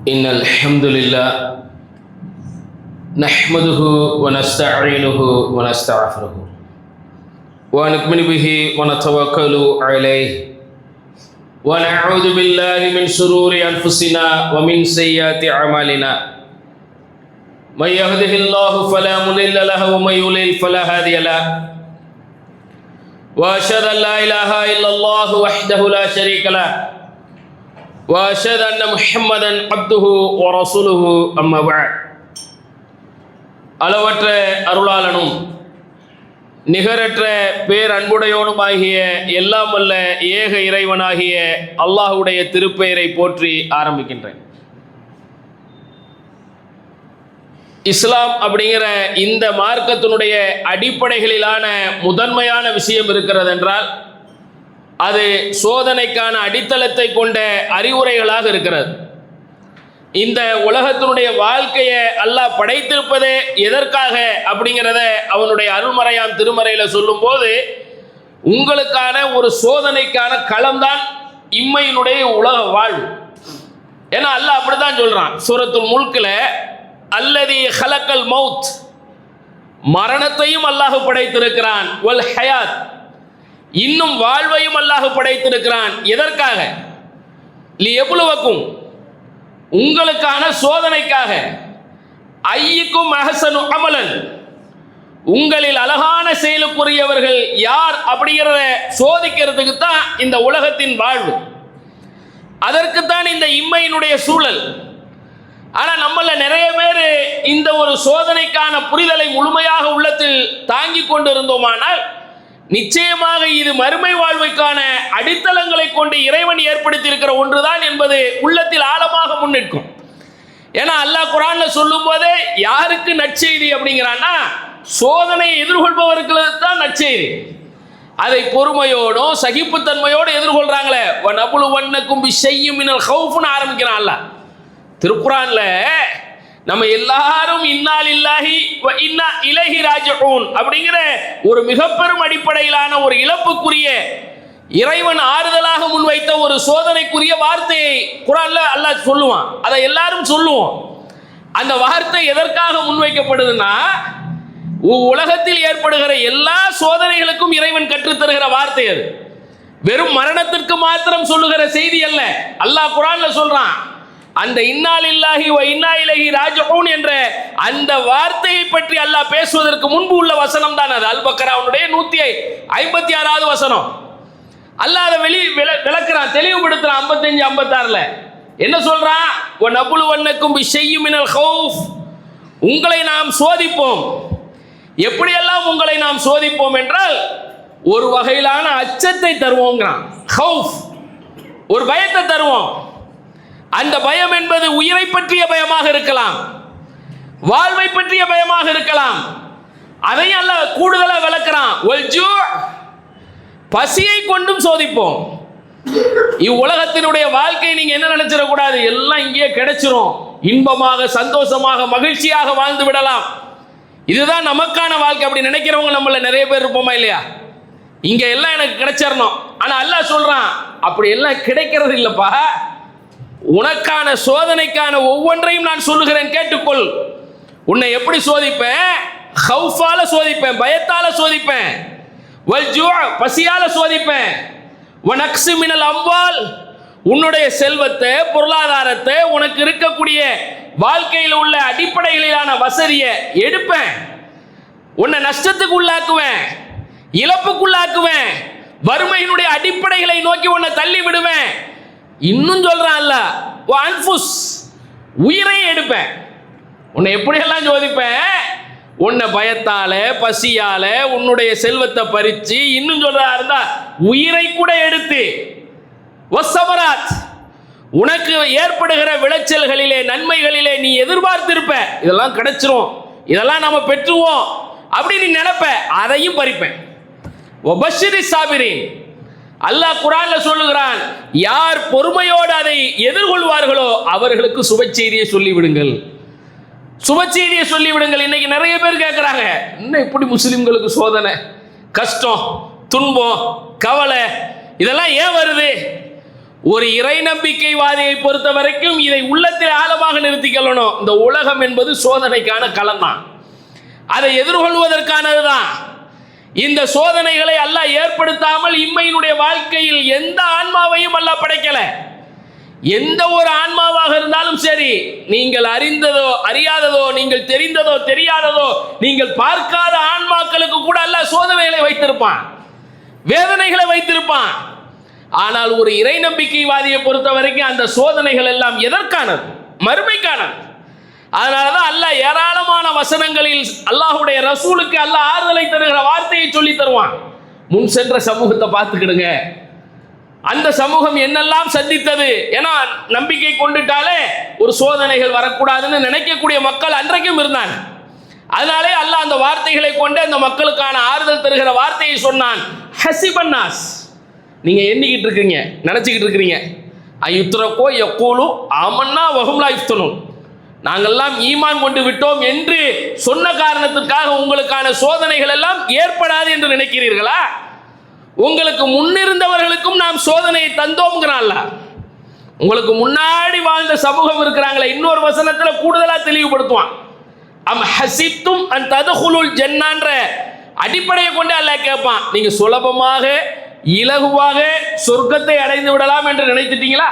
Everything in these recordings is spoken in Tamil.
إن الحمد لله نحمده ونستعينه ونستغفره ونؤمن به ونتوكل عليه ونعوذ بالله من شرور أنفسنا ومن سيئات أعمالنا من يهده الله فلا مضل له ومن يضلل فلا هادي له وأشهد أن لا إله إلا الله وحده لا شريك له وأشهد أن محمدا عبده ورسوله أما بعد அளவற்ற அருளாளனும் நிகரற்ற பேரன்புடையோனுமாகிய எல்லாம் வல்ல ஏக இறைவனாகிய அல்லாஹ்வுடைய திருப்பெயரை போற்றி ஆரம்பிக்கின்றேன். இஸ்லாம் அப்படிங்கிற இந்த மார்க்கத்தினுடைய அடிப்படைகளிலான முதன்மையான விஷயம் இருக்கிறது என்றால் அது சோதனைக்கான அடித்தளத்தை கொண்ட அறிவுரைகளாக இருக்கிறது. இந்த உலகத்தினுடைய வாழ்க்கையை அல்லாஹ் படைத்திருப்பதே எதற்காக அப்படிங்கிறத அவனுடைய அருள்மறையாம் திருமறையில் சொல்லும்போது உங்களுக்கான ஒரு சோதனைக்கான களம்தான் இம்மையினுடைய உலக வாழ்வு. ஏன்னா அல்லாஹ் அப்படிதான் சொல்றான் சூரத்துல் முல்கில், அல்லதி ஹலக்கல் மௌத், மரணத்தையும் அல்லாஹ் படைத்திருக்கிறான், வல் ஹயாத், இன்னும் வாழ்வையும் அல்லாஹ் படைத்திருக்கிறான். எதற்காக? லியப்லுவக்கும், உங்களுக்கான சோதனைக்காக. ஐயுக்கும் அஹ்சனு அமலன், உங்களில் அழகான செயலுக்குரியவர்கள் யார் அப்படிங்கிறத சோதிக்கிறதுக்கு தான் இந்த உலகத்தின் வாழ்வு. அதற்குத்தான் இந்த இம்மையினுடைய சூழல். ஆனால் நம்மள நிறைய பேர் இந்த ஒரு சோதனைக்கான புரிதலை முழுமையாக உள்ளத்தில் தாங்கி கொண்டு இருந்தோமானால் நிச்சயமாக இது மறுமை வாழ்வுக்கான அடித்தளங்களை கொண்டு இறைவன் ஏற்படுத்தி இருக்கிற ஒன்றுதான் என்பது உள்ளத்தில் ஆழமாக முன்னிற்கும். ஏன்னா அல்லாஹ் குர்ஆன்ல சொல்லும் போதே யாருக்கு நற்செய்தி அப்படிங்கிறான்னா சோதனையை எதிர்கொள்பவர்களுக்கு தான் நற்செய்தி. அதை பொறுமையோடும் சகிப்புத்தன்மையோடு எதிர்கொள்றாங்களே. வனபுலுவன்னக்கும் பிஷைஇம் மினல் ஹௌஃப்னு ஆரம்பிக்கிறான் அல்லாஹ் திருக்குர்ஆன்ல. நம்ம எல்லாரும் இன்னா லில்லாஹி வ இன்னா இலைஹி ராஜிஊன் அப்படிங்கிற ஒரு மிக பெரும் அடிப்படையிலான ஒரு இழப்புக்குரிய இறைவன் ஆறுதலாக முன்வைத்த ஒரு சோதனைக்குரிய வார்த்தையை குர்ஆன்ல அல்லாஹ் சொல்லுவான். அதை எல்லாரும் சொல்லுவோம். அந்த வார்த்தை எதற்காக முன்வைக்கப்படுதுன்னா உலகத்தில் ஏற்படுகிற எல்லா சோதனைகளுக்கும் இறைவன் கற்றுத்தருகிற வார்த்தை அது. வெறும் மரணத்திற்கு மாத்திரம் சொல்லுகிற செய்தி அல்ல. அல்லாஹ் குர்ஆன்ல சொல்றான், அந்த இன்னா லில்லாஹி வ இன்னா இலைஹி ராஜிஊன் என்ற அந்த வார்த்தையை பற்றி அல்லாஹ் பேசுவதற்கு முன்பு உள்ள வசனம் தான் அது. அல் பக்ராவுடைய 156வது வசனம். அல்லாஹ் அதை விளக்குறான், தெளிவுபடுத்துறான். 55 56ல என்ன சொல்றான்? வ நபுலுவன்னக்கும் பிஷைஇம் மினல் ஹௌஃப், உங்களை நாம் சோதிப்போம். எப்படியெல்லாம் உங்களை நாம் சோதிப்போம் என்றால் ஒரு வகையிலான அச்சத்தை தருவோங்கிறான். ஹௌஃப், ஒரு பயத்தை தருவோம். அந்த பயம் என்பது உயிரை பற்றிய பயமாக இருக்கலாம், வாழ்வை பற்றிய பயமாக இருக்கலாம். அதையும் அல்லாஹ் கூடுதலா விளக்குறான். பசியை கொண்டும் சோதிப்போம். இவ்வுலகத்தினுடைய வாழ்க்கை நீங்க என்ன நினைச்சிடக்கூடாது, எல்லாம் இங்கே கிடைச்சிரும், இன்பமாக சந்தோஷமாக மகிழ்ச்சியாக வாழ்ந்து விடலாம், இதுதான் நமக்கான வாழ்க்கை அப்படி நினைக்கிறவங்க நம்மள நிறைய பேர் இருப்போமா இல்லையா? இங்க எல்லாம் எனக்கு கிடைச்சிடணும். ஆனா அல்லாஹ் சொல்றான் அப்படி எல்லாம் கிடைக்கிறது இல்லப்பா. உனக்கான சோதனைக்கான ஒவ்வொன்றையும் நான் சொல்லுகிறேன், கேட்டுக்கொள். உன்னை எப்படி சோதிப்பேன்? ஹௌஃபால சோதிப்பேன், பயத்தால சோதிப்பேன். பசியால சோதிப்பேன். வனக்ஸு மினல் அம்வால், உன்னுடைய செல்வத்தை பொருளாதாரத்தை உனக்கு இருக்கக்கூடிய வாழ்க்கையில் உள்ள அடிப்படையிலான வசதியை எடுப்பேன். உன்னை நஷ்டத்துக்கு உள்ளாக்குவேன், இழப்புக்குள்ளாக்குவேன், வறுமையினுடைய அடிப்படைகளை நோக்கி உன்னை தள்ளி விடுவேன். இன்னும் சொல்றான்ல, அன்ஃபுஸ், உயிரை எடுப்பேன். உன்னை எப்படியெல்லாம் சோதிப்பேன்? உன்னை பயத்தால பசியால உன்னுடைய செல்வத்தை பறிச்சு, இன்னும் சொல்றா இருந்தா உயிரை கூட எடுத்து, வஸ்ஸமராத், உனக்கு ஏற்படுகிற விளைச்சல்களிலே நன்மைகளிலே நீ எதிர்பார்த்திருப்ப, இதெல்லாம் கிடைச்சிரும், இதெல்லாம் நம்ம பெற்றுவோம் அப்படி நீ நினைப்ப, அதையும் பறிப்பேன். வபஷ்ஷிரி சாபிரீன், அல்லாஹ் குர்ஆன்ல சொல்லுகிறான், யார் பொறுமையோடு அதை எதிர்கொள்வார்களோ அவர்களுக்கு சுபச்செய்தியை சொல்லிவிடுங்கள், சுபச்செய்தியை சொல்லிவிடுங்கள். இன்னைக்கு நிறைய பேர் கேட்குறாங்க, இன்னும் இப்படி முஸ்லிம்களுக்கு சோதனை, கஷ்டம், துன்பம், கவலை இதெல்லாம் ஏன் வருது? ஒரு இறை நம்பிக்கைவாதியை பொறுத்த வரைக்கும் இதை உள்ளத்தில் ஆழமாக நிறுத்திக்கொள்ளணும். இந்த உலகம் என்பது சோதனைக்கான களம் தான், அதை எதிர்கொள்வதற்கானது தான். இந்த சோதனைகளை அல்லாஹ் ஏற்படுத்தாமல் இம்மையினுடைய வாழ்க்கையில் எந்த ஆன்மாவையும் அல்லாஹ் படைக்கல. எந்த ஒரு ஆன்மாவாக இருந்தாலும் சரி, நீங்கள் அறிந்ததோ அறியாததோ, நீங்கள் தெரிந்ததோ தெரியாததோ, நீங்கள் பார்க்காத ஆன்மாக்களுக்கு கூட அல்லாஹ் சோதனைகளை வைத்திருப்பான், வேதனைகளை வைத்திருப்பான். ஆனால் ஒரு இறை நம்பிக்கைவாதியை பொறுத்த வரைக்கும் அந்த சோதனைகள் எல்லாம் எதற்கானது? மறுமைக்கானது. அதனாலதான் அல்லாஹ் ஏராளமான வசனங்களில் அல்லாஹ்வுடைய ரசூலுக்கு அல்லாஹ் ஆறுதலை தருகிற வார்த்தையை சொல்லி தருவான். முன் சென்ற சமூகத்தை பார்த்துக்கிடுங்க, அந்த சமூகம் என்னெல்லாம் சந்தித்தது. ஏன்னா நம்பிக்கை கொண்டுட்டாலே ஒரு சோதனைகள் வரக்கூடாதுன்னு நினைக்கக்கூடிய மக்கள் அன்றைக்கும் இருந்தாங்க. அதனாலே அல்லாஹ் அந்த வார்த்தைகளை கொண்டு அந்த மக்களுக்கான ஆறுதல் தருகிற வார்த்தையை சொன்னான். ஹசிபன்னாஸ், நீங்க எண்ணிக்கிட்டு இருக்கீங்க, நினைச்சுக்கிட்டு இருக்கிறீங்க, ஐயுத்ரகோ யக்கூலு ஆமன்னா வஹும் லா யுஃப்தனூன், நாங்கள்லாம் ஈமான் கொண்டு விட்டோம் என்று சொன்ன காரணத்திற்காக உங்களுக்கான சோதனைகள் எல்லாம் ஏற்படாது என்று நினைக்கிறீர்களா? உங்களுக்கு முன்னிருந்தவர்களுக்கும் நாம் சோதனையை தந்தோம்ங்கிறான்ல. உங்களுக்கு முன்னாடி வாழ்ந்த சமூகம் இருக்கிறாங்களே, இன்னொரு வசனத்துல கூடுதலா தெளிவுபடுத்துவான். அம் ஹசிப்தும் அன் ததுகுலுல் ஜன்னான்ற அடிப்படையை கொண்டு அல்லாஹ் கேட்பான், நீங்க சுலபமாக இலகுவாக சொர்க்கத்தை அடைந்து விடலாம் என்று நினைத்துட்டீங்களா?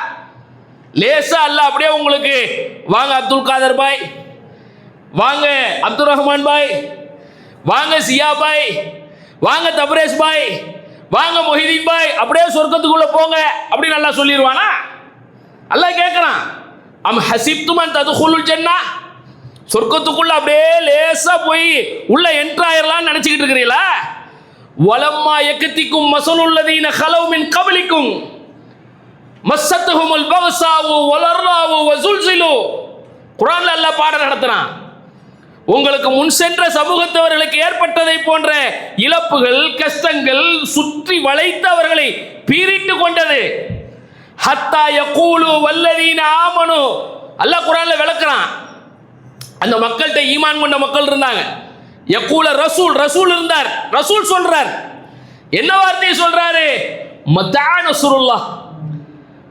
லேசா அல்லாஹ் அப்படியே உங்களுக்கு, வாங்க அப்துல் காதர் பாய், வாங்க அப்துல் ரஹ்மான் பாய், வாங்க சியா பாய், வாங்க தப்ரேஸ் பாய், வாங்க மொஹிதீன் பாய், அப்படியே சொர்க்கத்துக்குள்ள போங்க அப்படின்னு அல்லாஹ் சொல்லிடுவானா? அல்லாஹ் கேட்கிறான், அம் ஹசிப்தும் அன் ததுகுலுல் ஜன்னா, சொர்க்கத்துக்குள்ள அப்படியே லேசா போய் உள்ள என்ட்ரு ஆயிரலாம்னு நினைச்சுக்கிட்டு இருக்கிறீங்களா? வலம்மா யக்திக்கும் மஸலுல்லதீன கலவ் மின் கப்லிக்கும் மஸ்ஸத்துஹுமுல் பக்ஸாவு வலர்ராவு வஸுல்ஸிலு. குர்ஆன்ல அல்லாஹ் பாடம் நடத்துறான். உங்களுக்கு முன் சென்ற சமூகத்தவர்களுக்கு ஏற்பட்டதை போன்ற இழப்புகள், கஷ்டங்கள் சுற்றி வளைத்து அவர்களை பீறிட்டு கொண்டது. ஹத்தா யகூலு வல்லதீன ஆமனு, அல்லாஹ் குர்ஆன்ல விளக்குறான். அந்த மக்கள்கிட்ட ஈமான் கொண்ட மக்கள் இருந்தாங்க. யகூல ரசூல், ரசூல் இருந்தார், ரசூல் சொல்றார், என்ன வார்த்தையை சொல்றாரு? மத்தா நஸ்ருல்லாஹ்,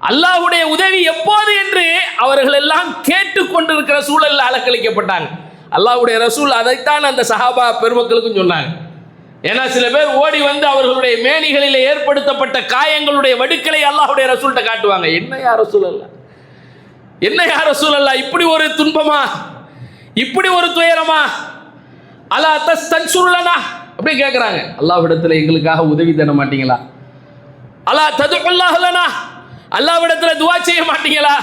அல்லாஹ்வுடைய உதவி எப்போது என்று அவர்கள் எல்லாம் கேட்டுக்கொண்டிருக்கிற சூழலில் அலக்களிக்கப்பட்டாங்க. அல்லாஹ்வுடைய ரசூல் அதைத்தான் அந்த சஹாபா பெருமக்களுக்கும் சொன்னாங்க. ஏன்னா சில பேர் ஓடி வந்து அவர்களுடைய மேனிகளில் ஏற்படுத்தப்பட்ட காயங்களுடைய வடுக்களை அல்லாஹ்வுடைய ரசூல்கிட்ட காட்டுவாங்க. என்ன யார் ரசூல் அல்லாஹ், என்ன யார் ரசூல் அல்லாஹ், இப்படி ஒரு துன்பமா, இப்படி ஒரு துயரமா, அலா தஸ்தன்சுருலனா அப்படி கேட்குறாங்க. அல்லாஹ்விடத்தில் எங்களுக்காக உதவி தர மாட்டீங்களா? அலா ததுல்லாஹ் லனா, அல்லாஹ்விடத்தில் துஆ செய்ய மாட்டீங்களா?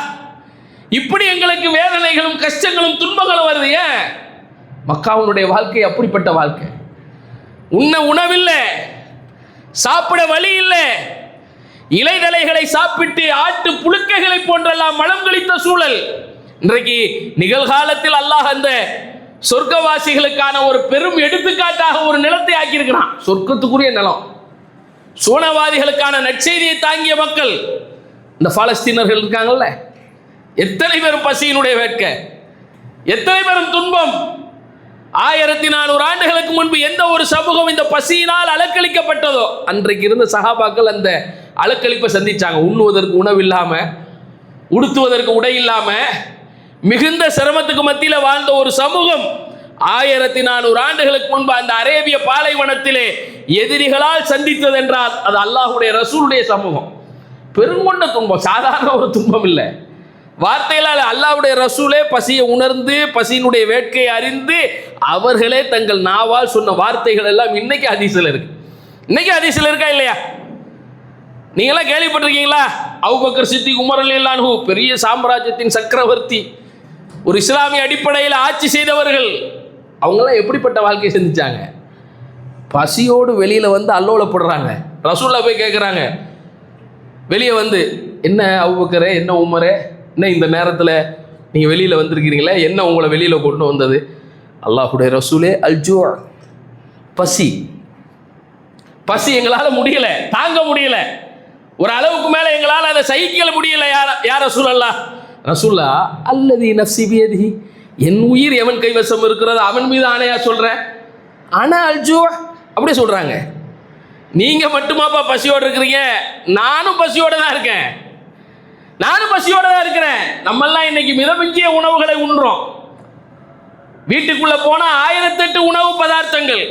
இப்படி எங்களுக்கு வேதனைகளும் கஷ்டங்களும் துன்பங்களும் வருது. ஏன்? மக்காவுடைய வாழ்க்கை அப்படிப்பட்ட வாழ்க்கை. உண்ண உணவில்லை, சாப்பிட வழி இல்லை, இலைதலைகளை சாப்பிட்டு ஆட்டு புழுக்கைகளை போன்றெல்லாம் மலம் கழித்த சூழல். இன்றைக்கு நிகழ்காலத்தில் அல்லாஹ் அந்த சொர்க்கவாசிகளுக்கான ஒரு பெரும் எடுத்துக்காட்டாக ஒரு நிலத்தை ஆக்கியிருக்கிறான். சொர்க்கத்துக்குரிய நிலம், சூனவாதிகளுக்கான நற்செய்தியை தாங்கிய மக்கள் இந்த பாலஸ்தீனர்கள் இருக்காங்கல்ல, எத்தனை பேரும் பசியினுடைய வேட்கை, எத்தனை பேரும் துன்பம். 1400 ஆண்டுகளுக்கு முன்பு எந்த ஒரு சமூகம் இந்த பசியினால் அலக்களிக்கப்பட்டதோ அன்றைக்கு இருந்த சஹாபாக்கள் அந்த அலக்களிப்பை சந்திச்சாங்க. உண்ணுவதற்கு உணவு இல்லாம, உடுத்துவதற்கு உடை இல்லாம, மிகுந்த சிரமத்துக்கு மத்தியில் வாழ்ந்த ஒரு சமூகம் 1400 ஆண்டுகளுக்கு முன்பு அந்த அரேபிய பாலைவனத்திலே எதிரிகளால் சந்தித்தது என்றால் அது அல்லாஹ்வுடைய ரசூலுடைய சமூகம். பெருங்கொண்ட துன்பம், சாதாரண ஒரு துன்பம் இல்லை. வார்த்தைகளால் அல்லாஹ்வுடைய ரசூலே பசியை உணர்ந்து பசியினுடைய வேட்கையை அறிந்து அவர்களே தங்கள் நாவால் சொன்ன வார்த்தைகள் எல்லாம் இன்னைக்கு ஹதீஸ்ல இருக்கு. இன்னைக்கு ஹதீஸ்ல இருக்கா இல்லையா? நீங்களாம் கேள்விப்பட்டிருக்கீங்களா? அபூபக்கர் சித்திக், உமர் ரலியல்லாஹு அன்ஹு, பெரிய சாம்ராஜ்யத்தின் சக்கரவர்த்தி, ஒரு இஸ்லாமிய அடிப்படையில் ஆட்சி செய்தவர்கள், அவங்களாம் எப்படிப்பட்ட வாழ்க்கையை சந்திச்சாங்க? பசியோடு வெளியில வந்து அல்லோலப்படுறாங்க. ரசூல்லா போய் கேட்குறாங்க, வெளியே வந்து, என்ன அபூபக்கரே, என்ன உமரே, என்ன இந்த நேரத்தில் நீங்கள் வெளியில் வந்திருக்கிறீங்களே, என்ன உங்களை வெளியில் கொண்டு வந்தது? அல்லாஹ்வுடைய ரசூலே, அல்ஜூ, பசி, பசி எங்களால் முடியல, தாங்க முடியல, ஒரு அளவுக்கு மேலே எங்களால் அதை சகிக்க முடியல. யார் ரசூலல்லாஹ்? ரசூல்லா, அல்லதி நஃப்ஸி பியதிஹி, என் உயிர் எவன் கைவசம் இருக்கிறது அவன் மீது ஆணையா சொல்கிறேன், ஆனால் அல்ஜூ அப்படி சொல்கிறாங்க. நீங்கள் மட்டுமாப்பா பசியோடு இருக்கிறீங்க? நானும் பசியோடு தான் இருக்கேன். நானும் பசியோட தான் இருக்கிறேன். நம்மெல்லாம் இன்னைக்கு மிதமிஞ்சிய உணவுகளை உண்றோம். வீட்டுக்குள்ள போனா 1008 உணவு பதார்த்தங்கள்.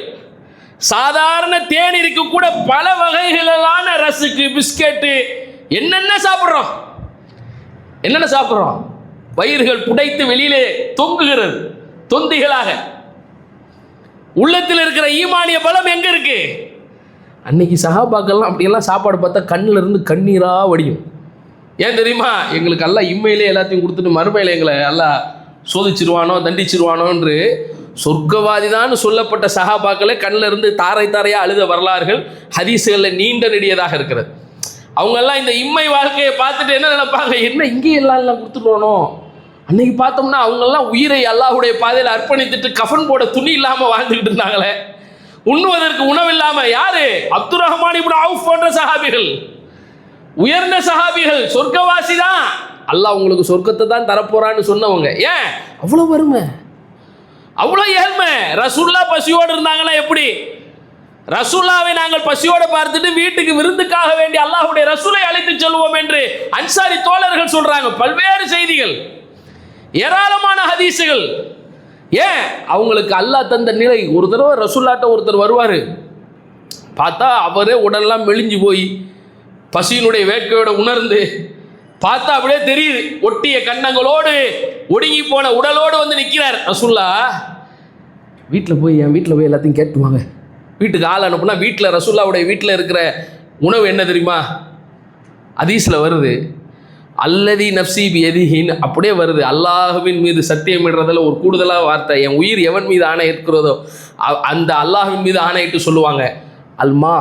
சாதாரண தேநீருக்கு கூட பல வகைகளான ரஸ்க்கு, பிஸ்கெட்டு, என்னென்ன சாப்பிட்றோம். என்னென்ன சாப்பிட்றோம்? வயிறுகள் புடைத்து வெளியிலே தொங்குகிறது தொந்திகளாக. உள்ளத்தில் இருக்கிற ஈமானிய பலம் எங்க இருக்கு? அன்னைக்கு சஹாபாக்கள்லாம் அப்படியெல்லாம் சாப்பாடு பார்த்தா கண்ணில் இருந்து கண்ணீரா வடியும். ஏன் தெரியுமா? எங்களுக்கு எல்லாம் இம்மையிலே எல்லாத்தையும் கொடுத்துட்டு மறுமையில் எங்களை எல்லாம் சோதிச்சிருவானோ தண்டிச்சிருவானோ என்று சொர்க்கவாதி தான் சொல்லப்பட்ட சஹாபாக்களே கண்ணில் இருந்து தாரை தாரையாக அழுத வரலாறுகள் ஹதீஸுகளில் நீண்ட நெடியதாக இருக்கிறது. அவங்கெல்லாம் இந்த இம்மை வாழ்க்கையை பார்த்துட்டு என்ன நினைப்பாங்க? என்ன இங்கே எல்லாம் கொடுத்துருவானோ? அன்னைக்கு பார்த்தோம்னா அவங்கெல்லாம் உயிரை அல்லாஹ்வுடைய பாதையில் அர்ப்பணித்துட்டு கஃன் போட துணி இல்லாமல் வாழ்ந்துக்கிட்டு இருந்தாங்களே, உண்ணுவதற்கு உணவில்லாமல். யாரு? அப்துர் ரஹ்மான் இப்னு அவுஃப் போன்ற சஹாபிகள், உயர்ந்த சஹாபிகள், சொர்க்கவாசி தான். அல்லாஹ் உங்களுக்கு சொர்க்கத்தை தான் தரப்போறான்னு சொன்னவங்க. ஏன் அவ்வளோ வறுமை, அவ்வளோ ஏழ்மை? ரசூல்லா பசியோடு இருந்தாங்கன்னா எப்படி? ரசூல்லாவை நாங்கள் பசியோடு பார்த்துட்டு வீட்டுக்கு விருந்துக்காக வேண்டி அல்லாஹ்வுடைய ரசூலை அழைத்து செல்வோம் என்று அன்சாரி தோழர்கள் சொல்றாங்க. பல்வேறு செய்திகள், ஏராளமான ஹதீஸுகள். ஏன்? அவங்களுக்கு அல்லாஹ் தந்த நிலை. ஒரு தடவை ரசூல்லாட்ட ஒருத்தர் வருவார், பார்த்தா அவரே உடல்லாம் மெலிஞ்சு போய் பசியினுடைய வேட்கையோட உணர்ந்து பார்த்தா அப்படியே தெரியுது, ஒட்டிய கன்னங்களோடு ஒடுங்கி போன உடலோடு வந்து நிற்கிறார். ரசூல்லா வீட்டில் போய் என் வீட்டில் போய் எல்லாத்தையும் கேட்டுவாங்க. வீட்டுக்கு ஆள் அனுப்புனா வீட்டில் ரசூல்லாவுடைய வீட்டில் இருக்கிற உணவு என்ன தெரியுமா? ஹதீஸில் வருது, அல்லதி நப்சி பியதிஹின்னு அப்படியே வருது. அல்லாஹ்வின் மீது சத்தியமிடுறதில் ஒரு கூடுதலாக வார்த்தை, என் உயிர் எவன் மீது ஆணை இருக்கிறதோ அந்த அல்லாஹ்வின் மீது ஆணையிட்டு சொல்லுவாங்க, அல்மா,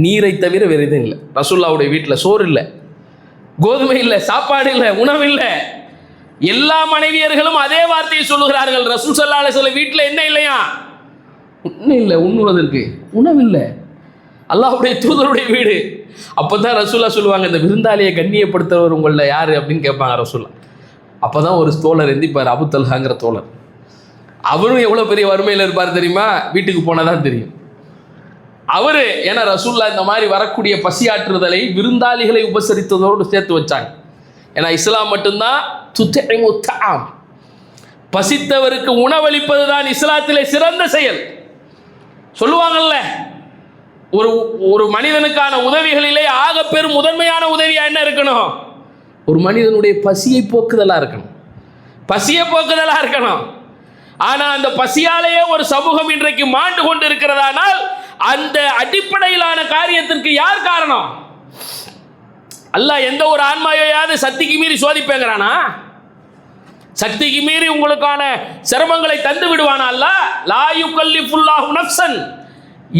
நீரை தவிர வேறு எதுவும் இல்லை. ரசூல்லாவுடைய வீட்டில் சோறு இல்லை, கோதுமை இல்லை, சாப்பாடு இல்லை, உணவு இல்லை. எல்லா மனைவியர்களும் அதே வார்த்தையை சொல்லுகிறார்கள். ரசூல் ஸல்லல்லாஹு அலைஹி வஸல்லம் வீட்டில் என்ன இல்லையா? ஒன்றும் இல்லை, உண்ணுவதற்கு உணவு இல்லை. அல்லாஹ்வுடைய தூதருடைய வீடு. அப்போ தான் ரசூல்லா சொல்லுவாங்க, இந்த விருந்தாளியை கண்ணியப்படுத்துறவர் உங்களில் யார் அப்படின்னு கேட்பாங்க ரசூல்லா. அப்போ தான் ஒரு தோழர் எந்திப்பார், அபு தல்ஹாங்கிற தோழர். அவரும் எவ்வளோ பெரிய வறுமையில் இருப்பார் தெரியுமா? வீட்டுக்கு போனால் தான் தெரியும் அவரு. ஏன்னா ரசூல்லா இந்த மாதிரி வரக்கூடிய பசியாற்றுதலை விருந்தாளிகளை உபசரித்ததோடு சேர்த்து வச்சாங்க. ஏன்னா இஸ்லாம் மட்டும்தான் துத்இமு தஆம், பசித்தவருக்கு உணவளிப்பது தான் இஸ்லாத்திலே சிறந்த செயல். சொல்லுவாங்கல்ல, ஒரு ஒரு மனிதனுக்கான உதவிகளிலே ஆக பெரும் முதன்மையான உதவியா என்ன இருக்கணும்? ஒரு மனிதனுடைய பசியை போக்குதலா இருக்கணும், பசியை போக்குதலா இருக்கணும். ஆனா அந்த பசியாலேயே ஒரு சமூகம் இன்றைக்கு மாண்டு கொண்டு இருக்கிறதானால் அந்த அடிப்படையிலான காரியத்திற்கு யார் காரணம்? அல்லாஹ் எந்த ஒரு ஆன்மாவையாவது சக்திக்கு மீறி சோதிப்பேங்கிறானா? சக்திக்கு மீறி உங்களுக்கான சிரமங்களை தந்து விடுவானா? அல்லாஹ் லா யுகல்லிஃபுல்லாஹு நஃப்ஸன்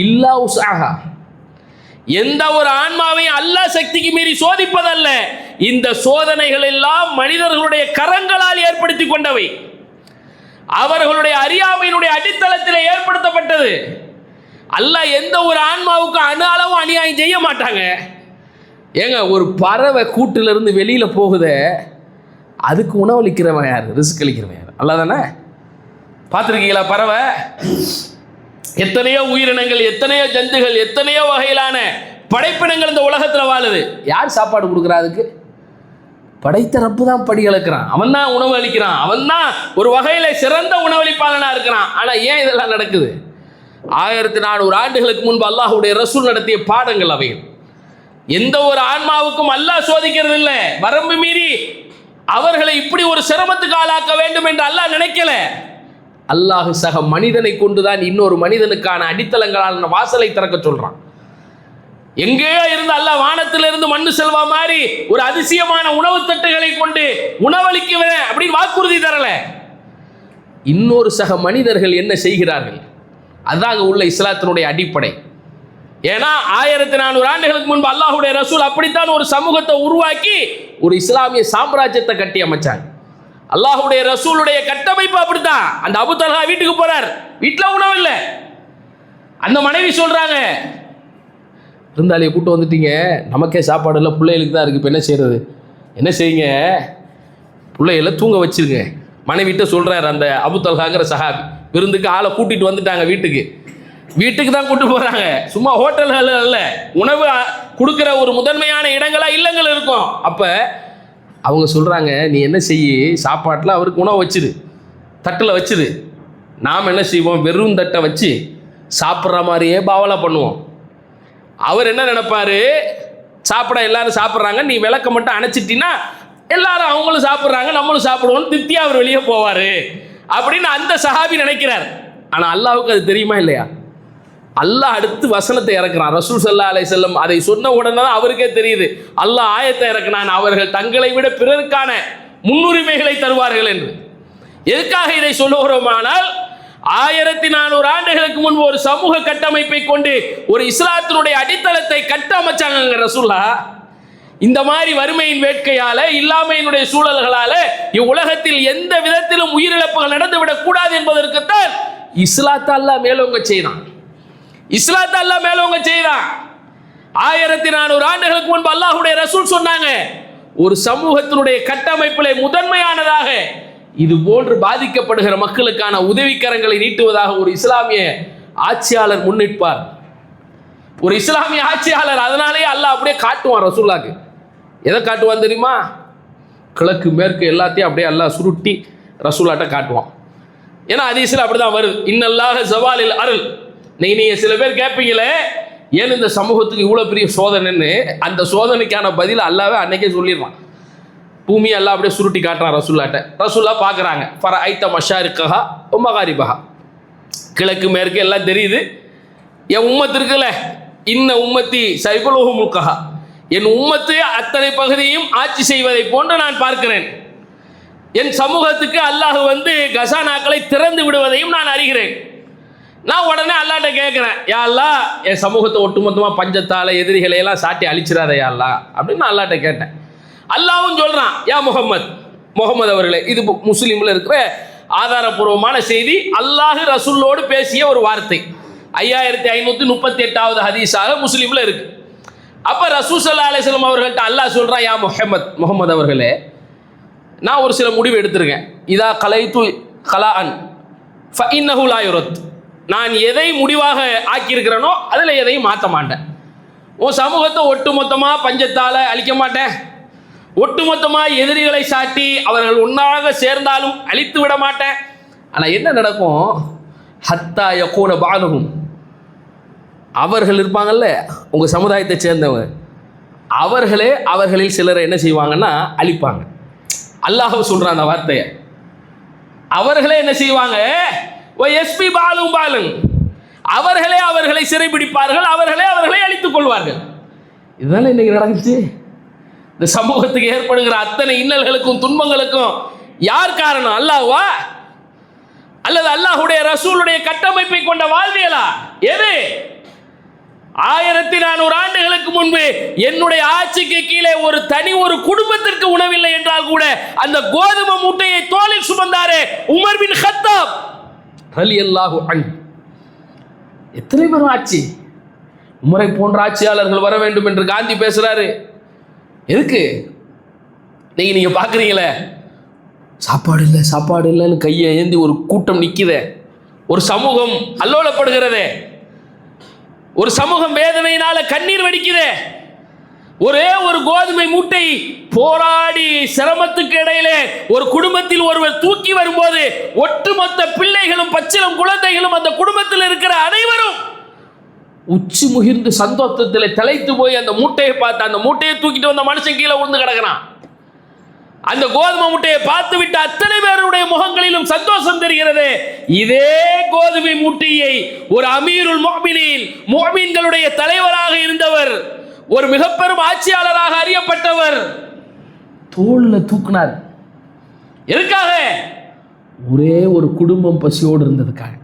இல்லா உஸ்ஆஹா. எந்த ஒரு ஆன்மாவையும் அல்லாஹ் சக்திக்கு மீறி சோதிப்பதல்ல. இந்த சோதனைகள் எல்லாம் மனிதர்களுடைய கரங்களால் ஏற்படுத்தி கொண்டவை, அவர்களுடைய அறியாமையினுடைய அடித்தளத்தில் ஏற்படுத்தப்பட்டது. அல்லாஹ் எந்த ஒரு ஆன்மாவுக்கு அணு அளவும் அநியாயம் செய்ய மாட்டாங்க. ஏங்க, ஒரு பறவை கூட்டிலிருந்து வெளியில் போகுதே, அதுக்கு உணவளிக்கிறவன் யார்? ரிஸ்க் அளிக்கிறவன் யார்? அல்லாஹ் தானே. பார்த்துருக்கீங்களா பறவை? எத்தனையோ உயிரினங்கள், எத்தனையோ ஜந்துகள், எத்தனையோ வகையிலான படைப்பினங்கள் இந்த உலகத்தில் வாழுது. யார் சாப்பாடு கொடுக்குறா? அதுக்கு படைத்த ரப்பு தான் படி அளக்கிறான், அவன் தான் உணவு அளிக்கிறான், அவன் தான் ஒரு வகையில் சிறந்த உணவளிப்பாளனாக இருக்கிறான். ஆனால் ஏன் இதெல்லாம் நடக்குது? 1400 ஆண்டுகளுக்கு முன்பு அல்லாஹ்வுடைய ரசூல் நடத்திய பாடங்கள் அவைகள். எந்த ஒரு ஆன்மாவுக்கும் அல்லாஹ் சோதிக்கிறது இல்லை. வரம்பு மீறி அவர்களை இப்படி ஒரு சிரமத்துக்கு ஆளாக்க வேண்டும் என்று அல்லாஹ் நினைக்கல. அல்லாஹ் சக மனிதனை கொண்டுதான் இன்னொரு மனிதனுக்கான அடித்தளங்களான வாசலை திறக்க சொல்றான். எங்கேயோ இருந்து அல்லாஹ் வானத்திலிருந்து மண்ணு செல்வா மாதிரி ஒரு அதிசயமான உணவு தட்டுகளை கொண்டு உணவளிக்குவேன் அப்படின்னு வாக்குறுதி தரல. இன்னொரு சக மனிதர்கள் என்ன செய்கிறார்கள், அதாக உள்ள இஸ்லாத்தினுடைய அடிப்படை. ஏன்னா 1400 ஆண்டுகளுக்கு முன்பு அல்லாஹ்வுடைய ரசூல் அப்படித்தான் ஒரு சமூகத்தை உருவாக்கி ஒரு இஸ்லாமிய சாம்ராஜ்யத்தை கட்டி அமைச்சாங்க. அல்லாஹ்வுடைய ரசூலுடைய கட்டமைப்பு அப்படித்தான். அந்த அபு தல்ஹா வீட்டுக்கு போறார், வீட்டில் உணவு இல்லை. அந்த மனைவி சொல்றாங்க, விருந்தாளியை கூட்டு வந்துட்டீங்க, நமக்கே சாப்பாடு இல்லை, பிள்ளைகளுக்கு தான் இருக்குது, இப்போ என்ன செய்யறது? என்ன செய்யுங்க, பிள்ளைகளை தூங்க வச்சிருங்க. மனைவிட்ட சொல்கிறார் அந்த அபு தல்ஹாங்கிற சஹாபி. விருந்துக்கு ஆளை கூட்டிகிட்டு வந்துட்டாங்க, வீட்டுக்கு தான் கூட்டு போகிறாங்க. சும்மா ஹோட்டல்கள் அல்ல, உணவு கொடுக்குற ஒரு முதன்மையான இடங்களாக இல்லங்கள் இருக்கும். அப்போ அவங்க சொல்கிறாங்க, நீ என்ன செய்யி, சாப்பாட்டில் அவருக்கு உணவு வச்சுரு, தட்டில் வச்சுரு. நாம் என்ன செய்வோம், வெறும் தட்டை வச்சு சாப்பிட்ற மாதிரியே பாவலா பண்ணுவோம். அவர் என்ன நினைப்பாரு, சாப்பிட எல்லாரும் சாப்பிட்றாங்க, நீ விளக்க மட்டும் அணைச்சிட்டின்னா எல்லாரும் அவங்களும் சாப்பிட்றாங்க, நம்மளும் சாப்பிடுவோம், திருப்தியாக அவர் வெளியே போவார் அப்படின்னு அந்த சஹாபி நினைக்கிறார். ஆனால் அல்லாஹ்வுக்கு அது தெரியுமா இல்லையா? அல்லாஹ் அடுத்து வசனத்தை இறக்குறான். ரசூல் ஸல்லல்லாஹு அலைஹி வஸல்லம் அதை சொன்ன உடனே தான் அவருக்கே தெரியுது அல்லாஹ் ஆயத்தை இறக்குனான், அவர்கள் தங்களை விட பிறருக்கான முன்னுரிமைகளை தருவார்கள் என்று. எதுக்காக இதை சொல்லுகிறோமானால், 1400 ஆண்டுகளுக்கு முன்பு ஒரு சமூக கட்டமைப்பை கொண்டு ஒரு இஸ்லாத்தினுடைய அடித்தளத்தை கட்டமைச்சாங்க ரசூலுல்லாஹ். இந்த மாதிரி வறுமையின் வேட்கையால, இல்லாமையினுடைய சூழல்களால இவ்வுலகத்தில் எந்த விதத்திலும் உயிரிழப்புகள் நடந்துவிடக் கூடாது என்பதற்குத்தான் இஸ்லாத்தை அல்லாஹ் மேலோங்க செய்தான். இஸ்லாத்தை அல்லாஹ் மேலோங்க செய்தான். 1400 ஆண்டுகளுக்கு முன்பு அல்லாஹ்வுடைய ரசூல் சொன்னாங்க, ஒரு சமூகத்தினுடைய கட்டமைப்பிலே முதன்மையானதாக இது போன்று பாதிக்கப்படுகிற மக்களுக்கான உதவிக்கரங்களை நீட்டுவதாக ஒரு இஸ்லாமிய ஆட்சியாளர் முன்னிற்பார். ஒரு இஸ்லாமிய ஆட்சியாளர். அதனாலேயே அல்லாஹ் அப்படியே காட்டுவான் ரசூலுல்லாஹ்க்கு. எதை காட்டுவான் தெரியுமா? கிழக்கு மேற்கு எல்லாத்தையும் அப்படியே அல்லாஹ் சுருட்டி ரசூலுல்லாஹ்ட்ட காட்டுவான். ஏன்னா ஹதீஸ்ல அப்படிதான் வருது, இன்னல்லாஹ ஸவாலில் அருள். நீங்கள் சில பேர் கேட்பீங்களே, ஏன் இந்த சமூகத்துக்கு இவ்வளோ பெரிய சோதனைன்னு, அந்த சோதனைக்கான பதில் அல்லாவே அன்னைக்கே சொல்லிடுறான். பூமி எல்லாம் அப்படியே சுருட்டி காட்டுறான் ரசூலுல்லாஹ்ட்ட. ரசூலுல்லாஹ் பார்க்குறாங்க, ஃபர ஐத்த மஷாரிக்கஹா மகாரிபஹா, கிழக்கு மேற்கு எல்லாம் தெரியுது. என் உம்மத்து இருக்குல்ல, இன்ன உம்மத்தி சைபுலுஹு முல்கஹா, என் உம்மத்து அத்தனை பகுதியும் ஆட்சி செய்வதை போன்று நான் பார்க்கிறேன். என் சமூகத்துக்கு அல்லாஹ் கசானாக்களை திறந்து விடுவதையும் நான் அறிகிறேன். நான் உடனே அல்லாஹ்ட்ட கேட்குறேன், யா அல்லாஹ் என் சமூகத்தை ஒட்டுமொத்தமாக பஞ்சத்தால் எதிரிகளை எல்லாம் சாட்டி அழிச்சிடாத யா அல்லாஹ் அப்படின்னு நான் அல்லாஹ்ட்ட கேட்டேன். அல்லாஹ்வும் சொல்கிறான், யா முகமது அவர்களே, இது முஸ்லீமில் இருக்கிற ஆதாரபூர்வமான செய்தி, அல்லாஹ் ரசூலோடு பேசிய ஒரு வார்த்தை, 5538வது ஹதீஸாக முஸ்லீமில் இருக்கு. அப்போ ரசூல் ஸல்லல்லாஹு அலைஹி வஸல்லம் அவர்கள்ட்ட அல்லாஹ் சொல்கிறான், யா முகமது அவர்களே, நான் ஒரு சில முடிவு எடுத்திருக்கேன். இதா கலைத்து கலாஅன் ஃபஇன்னஹு லா யுரத், நான் எதை முடிவாக ஆக்கியிருக்கிறேனோ அதில் எதையும் மாற்ற மாட்டேன். உன் சமூகத்தை ஒட்டுமொத்தமாக பஞ்சத்தால் அழிக்க மாட்டேன், ஒட்டுமொத்தமாக எதிரிகளை சாட்டி அவர்கள் ஒன்றாக சேர்ந்தாலும் அழித்து விட மாட்டேன். ஆனால் என்ன நடக்கும், ஹத்தா யகூன பாலுகும், அவர்கள் இருப்பாங்கல்ல உங்கள் சமுதாயத்தை சேர்ந்தவங்க, அவர்களே அவர்களில் சிலரை என்ன செய்வாங்கன்னா அழிப்பாங்க. அல்லாஹ் சொல்கிறான் அந்த வார்த்தையை. அவர்களே என்ன செய்வாங்க, எஸ்பி பாலும் பாலன், அவர்களே அவர்களை சிறைபிடிப்பார்கள், அவர்களே அவர்களை அழித்துக் கொள்வார்கள். இதுதானே இன்னைக்கு நடந்துச்சு. இந்த சமூகத்துக்கு ஏற்படுகிற அத்தனை இன்னல்களுக்கும் துன்பங்களுக்கும் யார் காரணம்? அல்லாஹ்வா அல்லது அல்லாஹ்வுடைய ரசூலுடைய கட்டமைப்பை கொண்ட வாழ்வியலா? எது? 1400 ஆண்டுகளுக்கு முன்பு என்னுடைய ஆட்சிக்கு கீழே ஒரு குடும்பத்திற்கு உணவில்லை என்றால் கூட அந்த கோதுமை மூட்டையை தோளில் சுமந்தாரே உமர் பின் கத்தாப் ரலியல்லாஹு அன்ஹு. எத்தனை பேர் ஆட்சி, உமரை போன்ற ஆட்சியாளர்கள் வர வேண்டும் என்று காந்தி பேசுறாரு. எதுக்கு? நீங்க பார்க்குறீங்களே, சாப்பாடு இல்லைன்னு கையை ஏந்தி ஒரு கூட்டம் நிற்குதே, ஒரு சமூகம் அல்லோலப்படுகிறதே, ஒரு சமூகம் வேதனையினால கண்ணீர் வடிக்குதே, ஒரே ஒரு கோதுமை மூட்டை போராடி சிரமத்துக்கு இடையிலே ஒரு குடும்பத்தில் ஒருவர் தூக்கி வரும்போது ஒட்டுமொத்த பிள்ளைகளும் பச்சிலம் குழந்தைகளும் அந்த குடும்பத்தில் இருக்கிற அனைவரும் உச்சி முகிர்ந்து சந்தோஷத்தில் திளைத்து போய் அந்த மூட்டையை பார்த்து, அந்த மூட்டையை தூக்கிட்டு வந்த மனுஷன் கீழே விழுந்து கிடக்கிறான். அந்த கோதுமை மூட்டையை பார்த்து விட்டு அத்தனை பேருடைய முகங்களிலும் சந்தோஷம் தெரிகிறது. இதே கோதுமை மூட்டையை ஒரு அமீருல் முஃமினீன்களுடைய தலைவராக இருந்தவர், ஒரு மிக பெரும் ஆட்சியாளராக அறியப்பட்டவர் தோள்ல தூக்கினார். எதுக்காக? ஒரே ஒரு குடும்பம் பசியோடு இருந்ததுக்காக.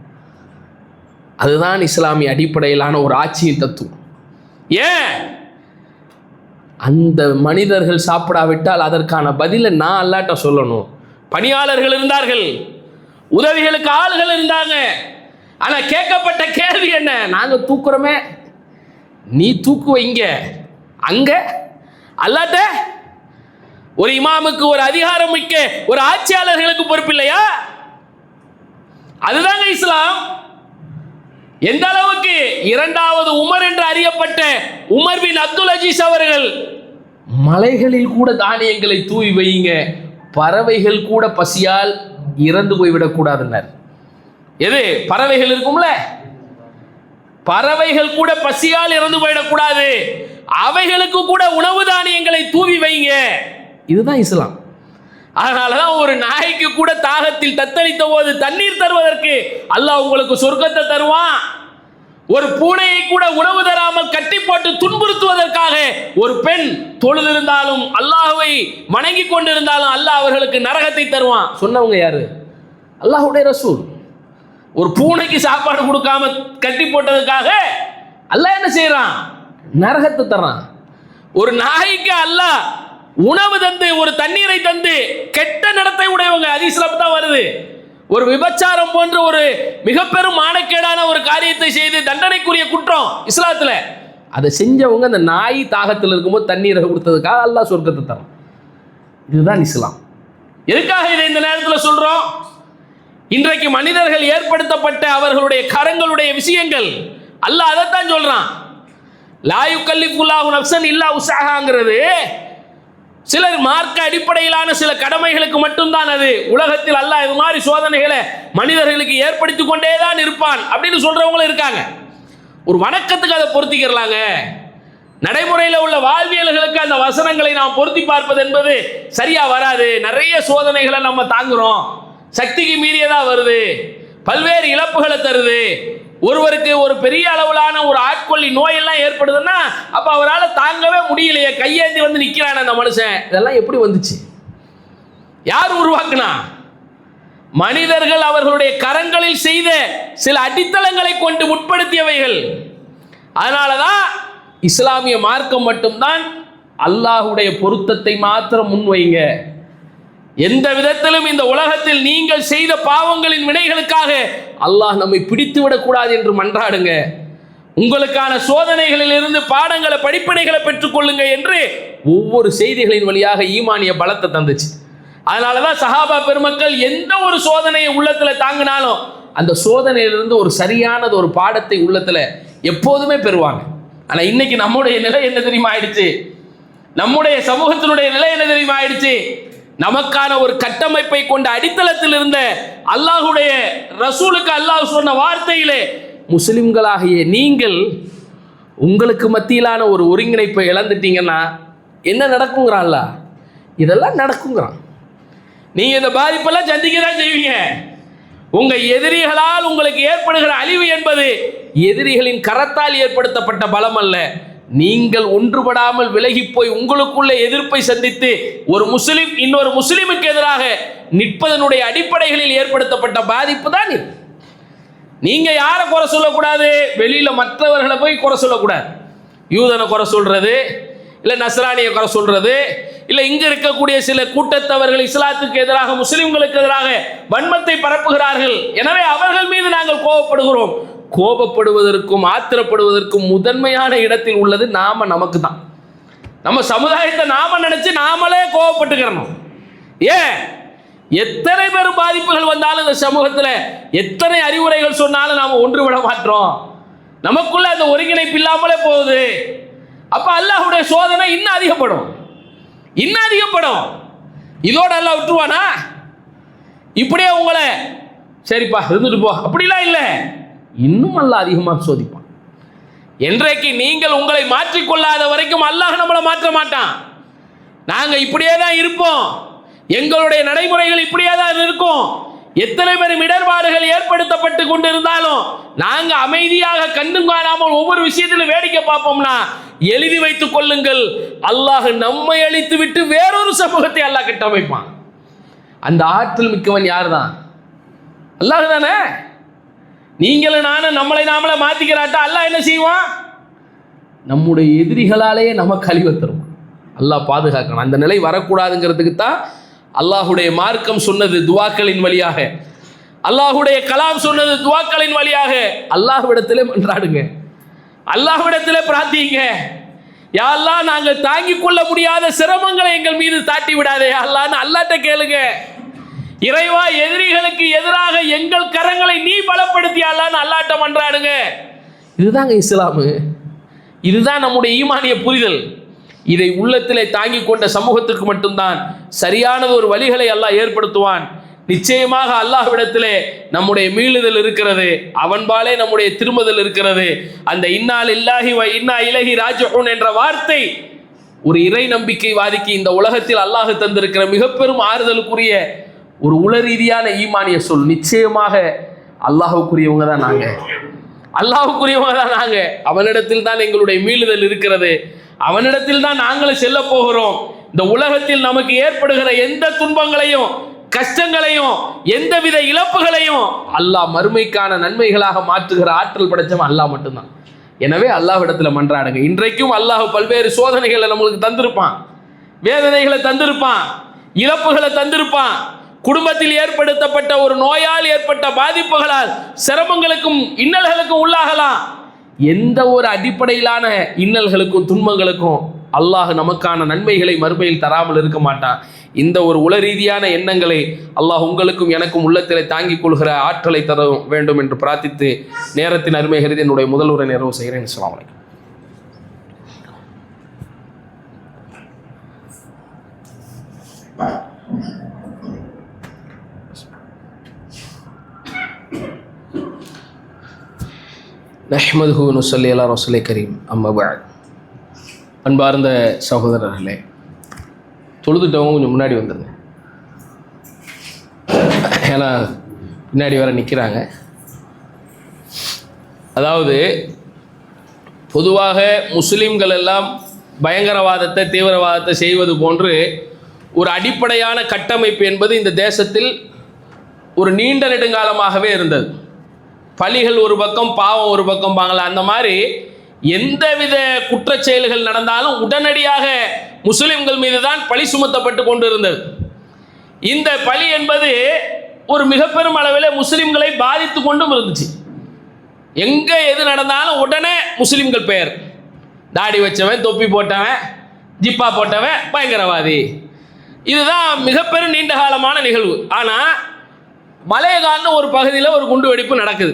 அதுதான் இஸ்லாமிய அடிப்படையிலான ஒரு ஆட்சியின் தத்துவம். ஏன்? அந்த மனிதர்கள் சாப்பிடாவிட்டால் அதற்கான பதிலை நான் அல்லாட்ட சொல்லணும். பணியாளர்கள் இருந்தார்கள், உதவிகளுக்கு ஆள்கள் இருந்தாங்க. ஆனா கேட்கப்பட்ட கேள்வி என்ன? நாங்க தூக்குறோமே, நீ தூக்குவ இங்க அங்க அல்லாட்ட. ஒரு இமாமுக்கு, ஒரு அதிகாரம் மிக்க ஒரு ஆட்சியாளர்களுக்கு பொறுப்பு இல்லையா? அதுதாங்க இஸ்லாம். எந்த அளவுக்கு இரண்டாவது உமர் என்று அறியப்பட்ட உமர் பின் அப்துல் அஜீஸ் அவர்கள் மலைகளில் கூட தானியங்களை தூவி வையுங்க, பறவைகள் கூட பசியால் இறந்து போய்விடக்கூடாதுன்னார். எது? பறவைகள் இருக்கும்ல, பறவைகள் கூட பசியால் இறந்து போயிடக்கூடாது, அவைகளுக்கு கூட உணவு தானியங்களை தூவி வைங்க. இதுதான் இஸ்லாம். அதனாலதான் ஒரு நாய்க்கு கூட தாகத்தில் தத்தளித்த போது தண்ணீர் தருவதற்கு அல்லாஹ் உங்களுக்கு சொர்க்கத்தை தருவான். ஒரு பூனையை கூட உணவு தராமல் கட்டி போட்டு துன்புறுத்துவதற்காக ஒரு பெண் தொழுதிருந்தாலும் அல்லாஹ்வை வணங்கி கொண்டிருந்தாலும் அல்லாஹ் அவர்களுக்கு நரகத்தை தருவான். சொன்னவங்க யாரு? அல்லாஹ்வுடைய ரசூல். ஒரு பூனைக்கு சாப்பாடு கொடுக்காம கட்டி போட்டதுக்காக அல்லாஹ் என்ன செய்யறான்? நரகத்தை தர்றான். ஒரு நாய்க்கு அல்லாஹ் உணவு தந்து ஒரு தண்ணீரை தந்து கெட்ட நடத்தை உடையவங்க, ஹதீஸ்ல தான் வருது, ஒரு விபச்சாரம் போன்ற ஒரு மிக பெரும் மானக்கேடான ஒரு காரியத்தை செய்து தண்டனைக்குரிய குற்றம் இஸ்லாத்துல, அதை செஞ்சவங்க அந்த நாய் தாகத்தில் இருக்கும்போது தண்ணீரை கொடுத்ததுக்காக அல்லாஹ் சொர்க்கத்தை தரும். இதுதான் இஸ்லாம். எதுக்காக இதை இந்த நேரத்தில் சொல்றோம்? இன்றைக்கு மனிதர்கள் ஏற்படுத்தப்பட்ட அவர்களுடைய கரங்களுடைய விஷயங்கள், அல்லாஹ் அதைத்தான் சொல்றான். லா யுகல்லிஃபுல்லாஹு நஃப்ஸன் இல்லா உஸ்ஸாஹாங்கிறது சிலர் மார்க்க அடிப்படையிலான சில கடமைகளுக்கு மட்டும்தான். அது உலகத்தில் அல்லாஹ் இது மாதிரி சோதனைகளை மனிதர்களுக்கு ஏற்படுத்தி கொண்டே தான் இருப்பான் அப்படின்னு சொல்றவங்களும் இருக்காங்க. ஒரு வணக்கத்துக்கு அதை பொருத்திக்கிறலாங்க. நடைமுறையில் உள்ள வாழ்வியல்களுக்கு அந்த வசனங்களை நாம் பொருத்தி பார்ப்பது என்பது சரியா வராது. நிறைய சோதனைகளை நம்ம தாங்குறோம், சக்திக்கு மீறியதா வருது, பல்வேறு இழப்புகளை தருது. ஒருவருக்கு ஒரு பெரிய அளவிலான ஒரு ஆட்கொள்ளி நோயெல்லாம் ஏற்படுதுன்னா அப்ப அவரால் தாங்கவே முடியலையே, கையேந்தி வந்து நிற்கிறான் அந்த மனுஷன். இதெல்லாம் எப்படி வந்துச்சு? யார் உருவாக்குனா? மனிதர்கள் அவர்களுடைய கரங்களில் செய்த சில அடித்தளங்களை கொண்டு முற்படுத்தியவைகள். அதனாலதான் இஸ்லாமிய மார்க்கம் மட்டும்தான் அல்லாஹ்வுடைய பொருத்தத்தை மாத்திரம் முன்வைங்க. எந்த விதத்திலும் இந்த உலகத்தில் நீங்கள் செய்த பாவங்களின் வினைகளுக்காக அல்லாஹ் நம்மை பிடித்து விடக்கூடாது என்று மன்றாடுங்க. உங்களுக்கான சோதனைகளில் இருந்து பாடங்களை படிப்பினைகளை பெற்றுக்கொள்ளுங்க என்று ஒவ்வொரு செய்திகளின் வழியாக ஈமானிய பலத்தை தந்துச்சு. அதனாலதான் சஹாபா பெருமக்கள் எந்த ஒரு சோதனையை உள்ளத்துல தாங்கினாலும் அந்த சோதனையிலிருந்து ஒரு சரியானது ஒரு பாடத்தை உள்ளத்துல எப்போதுமே பெறுவாங்க. ஆனா இன்னைக்கு நம்முடைய நிலை என்ன தெரியுமா ஆயிடுச்சு? நம்முடைய சமூகத்தினுடைய நிலை என்ன தெரியுமா ஆயிடுச்சு? நமக்கான ஒரு கட்டமைப்பை கொண்ட அடித்தளத்தில் இருந்த அல்லாஹ்வுடைய ரசூலுக்கு அல்லாஹ் சொன்ன வார்த்தையிலே முஸ்லிம்களாகிய நீங்கள் உங்களுக்கு மத்தியிலான ஒரு ஒருங்கிணைப்பை இழந்துட்டீங்கன்னா என்ன நடக்குங்கிறான்ல? இதெல்லாம் நடக்குங்கிறான். நீங்க இந்த பாதிப்பெல்லாம் சந்திக்க தான் செய்வீங்க. உங்க எதிரிகளால் உங்களுக்கு ஏற்படுகிற அழிவு என்பது எதிரிகளின் கரத்தால் ஏற்படுத்தப்பட்ட பலம் அல்ல. நீங்கள் ஒன்றுபடாமல் விலகி போய் உங்களுக்குள்ள எதிர்ப்பை சந்தித்து ஒரு முஸ்லிம் இன்னொரு முஸ்லிமுக்கு எதிராக நிற்பதனுடைய அடிப்படைகளில் ஏற்படுத்தப்பட்ட பாதிப்பு தான் இது. நீங்க யாரை குறை சொல்லக்கூடாது? வெளியில மற்றவர்களை போய் குறை சொல்லக்கூடாது. யூதனை குறை சொல்றது, இல்லை நஸ்ரானியை குறை சொல்றது, இல்லை இங்க இருக்கக்கூடிய சில கூட்டத்தவர்கள் இஸ்லாத்துக்கு எதிராக முஸ்லிம்களுக்கு எதிராக வன்மத்தை பரப்புகிறார்கள், எனவே அவர்கள் மீது நாங்கள் கோபப்படுகிறோம். கோபப்படுவதற்கும் ஆத்திரப்படுவதற்கும் முதன்மையான இடத்தில் உள்ளது நமக்கு தான். நம்ம சமுதாயத்தை நாம நினைச்சு நாமளே கோபப்பட்டுக்கிறோம். ஏன்? எத்தனை பேர் பாதிப்புகள் வந்தாலும் இந்த சமூகத்தில் எத்தனை அறிவுரைகள் சொன்னாலும் நாம ஒன்றுவிட மாட்டோம். நமக்குள்ள அந்த ஒருங்கிணைப்பு இல்லாமலே போகுது. அப்ப அல்லாஹ்வுடைய சோதனை இன்னும் அதிகப்படும். இதோட அல்லாஹ் விட்டுருவானா? இப்படியே உங்களை சரிப்பா இருந்துட்டு போ அப்படிலாம் இல்லை, இன்னும் அல்லாஹ் அதிகமாக சோதிப்பான். என்றைக்கு நீங்கள் உங்களை மாற்றிக்கொள்ளாத வரைக்கும் அல்லாஹ் நம்மளை மாற்ற மாட்டான். நாங்க இப்படியே தான் இருப்போம், எங்களுடைய நடைமுறைகள் இப்படியே தான் இருக்கும். எத்தனை பேரும் இடர்பாடுகள் ஏற்படுத்தப்பட்டு கொண்டிருந்தாலும் நாங்க அமைதியாக கண்டும் காணாமல் ஒவ்வொரு விஷயத்திலும் வேடிக்கை பார்ப்போம்னா எழுதி வைத்துக் கொள்ளுங்கள், அல்லாஹ் நம்மை அழித்து விட்டு வேறொரு சமூகத்தை அல்லாஹ் கட்டமைப்பான். அந்த ஆற்றல் மிக்கவன் யார் தான்? அல்லாஹ் தானே. நீங்களும் நானும் நம்மளை நாமளை மாத்திக்கிறாட்டா அல்லாஹ் என்ன செய்வான்? நம்முடைய எதிரிகளாலேயே நமக்கு அழிவை தரும். அல்லாஹ் பாதுகாக்கணும். அந்த நிலை வரக்கூடாதுங்கிறதுக்கு தான் அல்லாஹுடைய மார்க்கம் சொன்னது துவாக்களின் வழியாக, அல்லாஹுடைய கலாம் சொன்னது துவாக்களின் வழியாக. அல்லாஹ்விடத்திலே மன்றாடுங்க, அல்லாஹ்விடத்திலே பிரார்த்திங்க. யா அல்லாஹ், நாங்கள் தாங்கிக் கொள்ள முடியாத சிரமங்களை எங்கள் மீது தாட்டி விடாதே அல்லாஹ்னு அல்லாஹ்ட்ட கேளுங்க. இறைவா, எதிரிகளுக்கு எதிராக எங்கள் கரங்களை நீ பலப்படுத்தி அல்லாஹ்னு அல்லாஹ்ட்ட மன்றாடுங்க. இதுதாங்க இஸ்லாமு. இதுதான் நம்முடைய ஈமானிய புரிதல். இதை உள்ளத்திலே தாங்கி கொண்ட சமூகத்திற்கு மட்டும்தான் சரியானது ஒரு வழிகளை அல்லாஹ் ஏற்படுத்துவான். நிச்சயமாக அல்லாஹ்விடத்திலே நம்முடைய மீளுதல் இருக்கிறது, அவன்பாலே நம்முடைய திரும்புதல் இருக்கிறது. அந்த இன்னா லில்லாஹி வ இன்னா இலைஹி ராஜிஊன் என்ற வார்த்தை ஒரு இறை நம்பிக்கைவாதிக்கு இந்த உலகத்தில் அல்லாஹ் தந்திருக்கிற மிக பெரும் ஆறுதலுக்குரிய ஒரு உள ரீதியான ஈமானிய சொல். நிச்சயமாக அல்லாஹுக்குரியவங்க தான் நாங்கள், அல்லாஹுக்குரியவங்க தான் நாங்கள், அவனிடத்தில் தான் எங்களுடைய மீளுதல் இருக்கிறது, அவனிடத்தில் தான் நாங்களும் செல்ல போகிறோம். இந்த உலகத்தில் நமக்கு ஏற்படுகிற எந்த துன்பங்களையும் கஷ்டங்களையும் எந்தவித இழப்புகளையும் அல்லாஹ் மறுமைக்கான நன்மைகளாக மாற்றுகிற ஆற்றல் படைச்சவன் அல்லாஹ் மட்டும்தான். எனவே அல்லாஹ்விடத்துல மன்றாடுங்க. இன்றைக்கும் அல்லாஹ் பல்வேறு சோதனைகளை நம்மளுக்கு தந்திருப்பான், வேதனைகளை தந்திருப்பான், இழப்புகளை தந்திருப்பான். குடும்பத்தில் ஏற்படுத்தப்பட்ட ஒரு நோயால் ஏற்பட்ட பாதிப்புகளால் சிரமங்களுக்கும் இன்னல்களுக்கும் உள்ளாகலாம். எந்த ஒரு அடிப்படையிலான இன்னல்களுக்கும் துன்பங்களுக்கும் அல்லாஹ் நமக்கான நன்மைகளை மறுமையில் தராமல் இருக்க மாட்டான். இந்த ஒரு உள ரீதியான எண்ணங்களை அல்லாஹ் உங்களுக்கும் எனக்கும் உள்ளத்திலே தாங்கிக் கொள்கிற ஆற்றலை தர வேண்டும் என்று பிரார்த்தித்து நேரத்தின் அருமை கருதி என்னுடைய முதல் உரை நிறைவு செய்கிறேன். அஸ்ஸலாமு அலைக்கும். நஹ்மதுஹு வ நுஸல்லி அலா ரசூலில் கரீம். அம்மா பஅத். அன்பார்ந்த சகோதரர்களே, தொழுதுட்டவங்க கொஞ்சம் முன்னாடி வந்துடுங்க, ஏன்னா பின்னாடி வேற நிற்கிறாங்க. அதாவது பொதுவாக முஸ்லீம்கள் எல்லாம் பயங்கரவாதத்தை தீவிரவாதத்தை செய்வது போன்று ஒரு அடிப்படையான கட்டமைப்பு என்பது இந்த தேசத்தில் ஒரு நீண்ட நெடுங்காலமாகவே இருந்தது. பழிகள் ஒரு பக்கம், பாவம் ஒரு பக்கம் பாங்களா, அந்த மாதிரி எந்தவித குற்றச் செயல்கள் நடந்தாலும் உடனடியாக முஸ்லிம்கள் மீது தான் பழி சுமத்தப்பட்டு கொண்டு இருந்தது. இந்த பழி என்பது ஒரு மிக பெரும் அளவில் முஸ்லிம்களை பாதித்து கொண்டும் இருந்துச்சு. எங்கே எது நடந்தாலும் உடனே முஸ்லிம்கள் பெயர், தாடி வச்சவன், தொப்பி போட்டவன், ஜிப்பா போட்டவன் பயங்கரவாதி. இதுதான் மிக பெரும் நீண்ட காலமான நிகழ்வு. ஆனால் மலையகான்னு ஒரு பகுதியில் ஒரு குண்டு வெடிப்பு நடக்குது.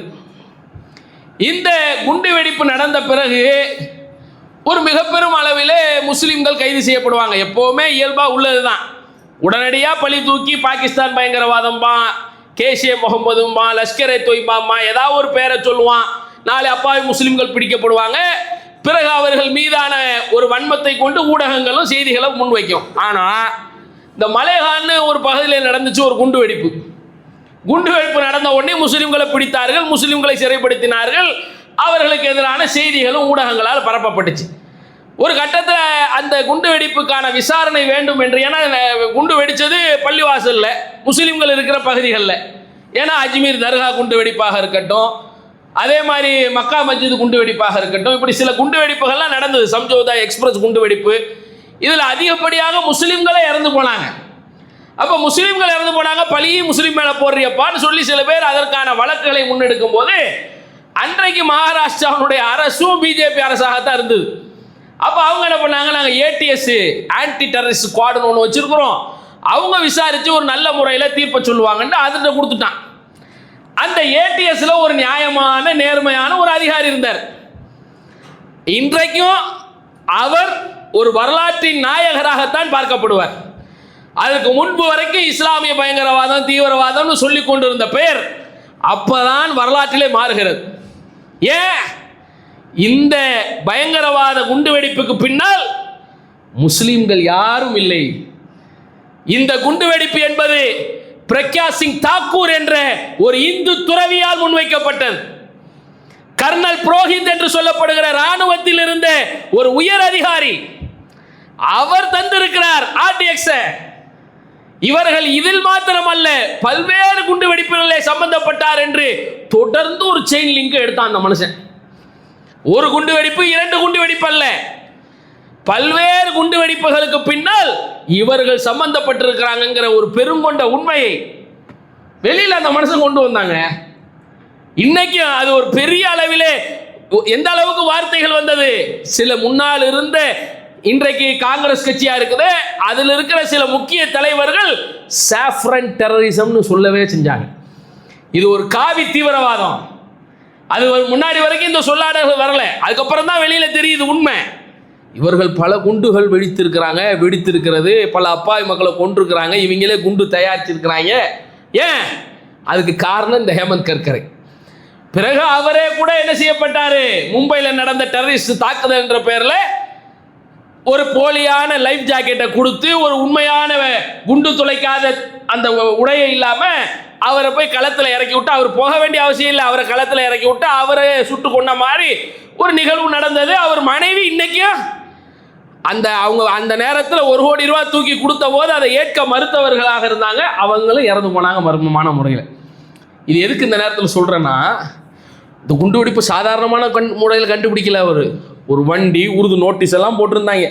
இந்த குண்டு வெடிப்பு நடந்த பிறகு ஒரு மிக பெரும் அளவில் முஸ்லீம்கள் கைது செய்யப்படுவாங்க. எப்போவுமே இயல்பாக உள்ளது தான். உடனடியாக பழி தூக்கி பாகிஸ்தான் பயங்கரவாதம்பா, கேஷே முகமதும்பா, லஷ்கரே தொய்பாம்பா, ஏதாவது ஒரு பேரை சொல்லுவான். நாளை அப்பாவி முஸ்லீம்கள் பிடிக்கப்படுவாங்க. பிறகு அவர்கள் மீதான ஒரு வன்மத்தை கொண்டு ஊடகங்களும் செய்திகளை முன்வைக்கும். ஆனால் இந்த மலையகான்னு ஒரு பகுதியில் நடந்துச்சு ஒரு குண்டு வெடிப்பு. குண்டு வெடிப்பு நடந்த உடனே முஸ்லிம்களை பிடித்தார்கள், முஸ்லிம்களை சிறைப்படுத்தினார்கள். அவர்களுக்கு எதிரான செய்திகளும் ஊடகங்களால் பரப்பப்பட்டுச்சு. ஒரு கட்டத்தில் அந்த குண்டு வெடிப்புக்கான விசாரணை வேண்டும் என்று, ஏன்னா குண்டு வெடித்தது பள்ளிவாசலில் முஸ்லிம்கள் இருக்கிற பகுதிகளில், ஏன்னா அஜ்மீர் தர்கா குண்டு வெடிப்பாக இருக்கட்டும், அதே மாதிரி மக்கா மஸ்ஜித் குண்டு வெடிப்பாக இருக்கட்டும், இப்படி சில குண்டு வெடிப்புகள்லாம் நடந்தது. சம்ஜோதா எக்ஸ்பிரஸ் குண்டு வெடிப்பு, இதில் அதிகப்படியாக முஸ்லிம்களே இறந்து போனாங்க. அப்போ முஸ்லீம்கள் இறந்து போனாங்க, பழியும் முஸ்லீம் மேலே போடுறியப்பான்னு சொல்லி சில பேர் அதற்கான வழக்குகளை முன்னெடுக்கும் போது அன்றைக்கு மகாராஷ்டிராவுடைய அரசும் பிஜேபி அரசாகத்தான் இருந்தது. அப்போ அவங்க என்ன பண்ணாங்க, நாங்கள் ஏடிஎஸ் ஆன்டி டெரரிஸ்ட் ஸ்குவாடுன்னு ஒன்று வச்சுருக்கிறோம், அவங்க விசாரித்து ஒரு நல்ல முறையில் தீர்ப்பை சொல்லுவாங்கன்ட்டு அதில் கொடுத்துட்டான். அந்த ஏடிஎஸ்ல ஒரு நியாயமான நேர்மையான ஒரு அதிகாரி இருந்தார். இன்றைக்கும் அவர் ஒரு வரலாற்றின் நாயகராகத்தான் பார்க்கப்படுவார். அதுக்கு முன்பு வரைக்கும் இஸ்லாமிய பயங்கரவாதம் தீவிரவாதம்னு சொல்லி கொண்டிருந்த பெயர் அப்பதான் வரலாற்றிலே மாறுகிறது. ஏன்? இந்த பயங்கரவாத குண்டுவெடிப்புக்கு பின்னால் முஸ்லிம்கள் யாரும் இல்லை. இந்த குண்டுவெடிப்பு என்பது பிரக்யா சிங் தாக்கூர் என்ற ஒரு இந்து துறவியால் முன்வைக்கப்பட்டது. கர்னல் புரோஹித் என்று சொல்லப்படுகிற ராணுவத்தில் இருந்த ஒரு உயர் அதிகாரி அவர் தந்திருக்கிறார் ஆர்டிஎக்ஸ். இவர்கள் இதில் மாத்திரமல்ல பல்வேறு குண்டு வெடிப்புகளிலே சம்பந்தப்பட்டார் என்று தொடர்ந்து ஒரு செயின் லிங்க் எடுத்தான் அந்த மனுஷன். ஒரு குண்டு வெடிப்பு, இரண்டு குண்டு வெடிப்பு அல்ல, பல்வேறு குண்டு வெடிப்புகளுக்கு பின்னால் இவர்கள் சம்பந்தப்பட்டிருக்கிறாங்கிற ஒரு பெருங்கொண்ட உண்மையை வெளியில் அந்த மனுஷன் கொண்டு வந்தாங்க. இன்னைக்கு அது ஒரு பெரிய அளவிலே எந்த அளவுக்கு வார்த்தைகள் வந்தது. சில முன்னால் இருந்த இன்றைக்கு காங்கிரஸ் கட்சியா இருக்குது, அதில் இருக்கிற சில முக்கிய தலைவர்கள் சாஃப்ரன் டெரரிசம்னு சொல்லவே செஞ்சாங்க. இது ஒரு காவி தீவிரவாதம். அது முன்னாடி வரைக்கும் இந்த சொல்லாடல்கள் வரல, அதுக்கப்புறம் தான் வெளியில தெரியுது உண்மை. இவர்கள் பல குண்டுகள் வெடித்திருக்கிறது, பல அப்பாவி மக்களை கொண்டிருக்கிறாங்க, இவங்களே குண்டு தயாரிச்சிருக்கிறாங்க. ஏன்? அதுக்கு காரணம் இந்த ஹேமந்த் கர்கரே. பிறகு அவரே கூட என்ன செய்யப்பட்டாரு, மும்பையில் நடந்த டெரரிஸ்ட் தாக்குதல் என்ற பெயரில் ஒரு போலியான லைஃப் ஜாக்கெட்டை கொடுத்து ஒரு உண்மையான குண்டு துளைக்காத அந்த உடையை இல்லாமல் அவரை போய் களத்தில் இறக்கி விட்டு, அவர் போக வேண்டிய அவசியம் இல்லை, அவரை களத்தில் இறக்கி விட்டு அவரை சுட்டு கொண்ட மாதிரி ஒரு நிகழ்வு நடந்தது. அவர் மனைவி இன்னைக்கும் அவங்க அந்த நேரத்தில் 1 கோடி ரூபாய் தூக்கி கொடுத்த போது அதை ஏற்க மறுத்தவர்களாக இருந்தாங்க. அவங்களும் இறந்து போனாங்க மர்மமான முறையில். இது எதுக்கு இந்த நேரத்தில் சொல்கிறேன்னா, இந்த குண்டு வெடிப்பு சாதாரணமான முறையில் கண்டுபிடிக்கல. ஒரு வண்டி உருது நோட்டீஸ் எல்லாம் போட்டிருந்தாங்க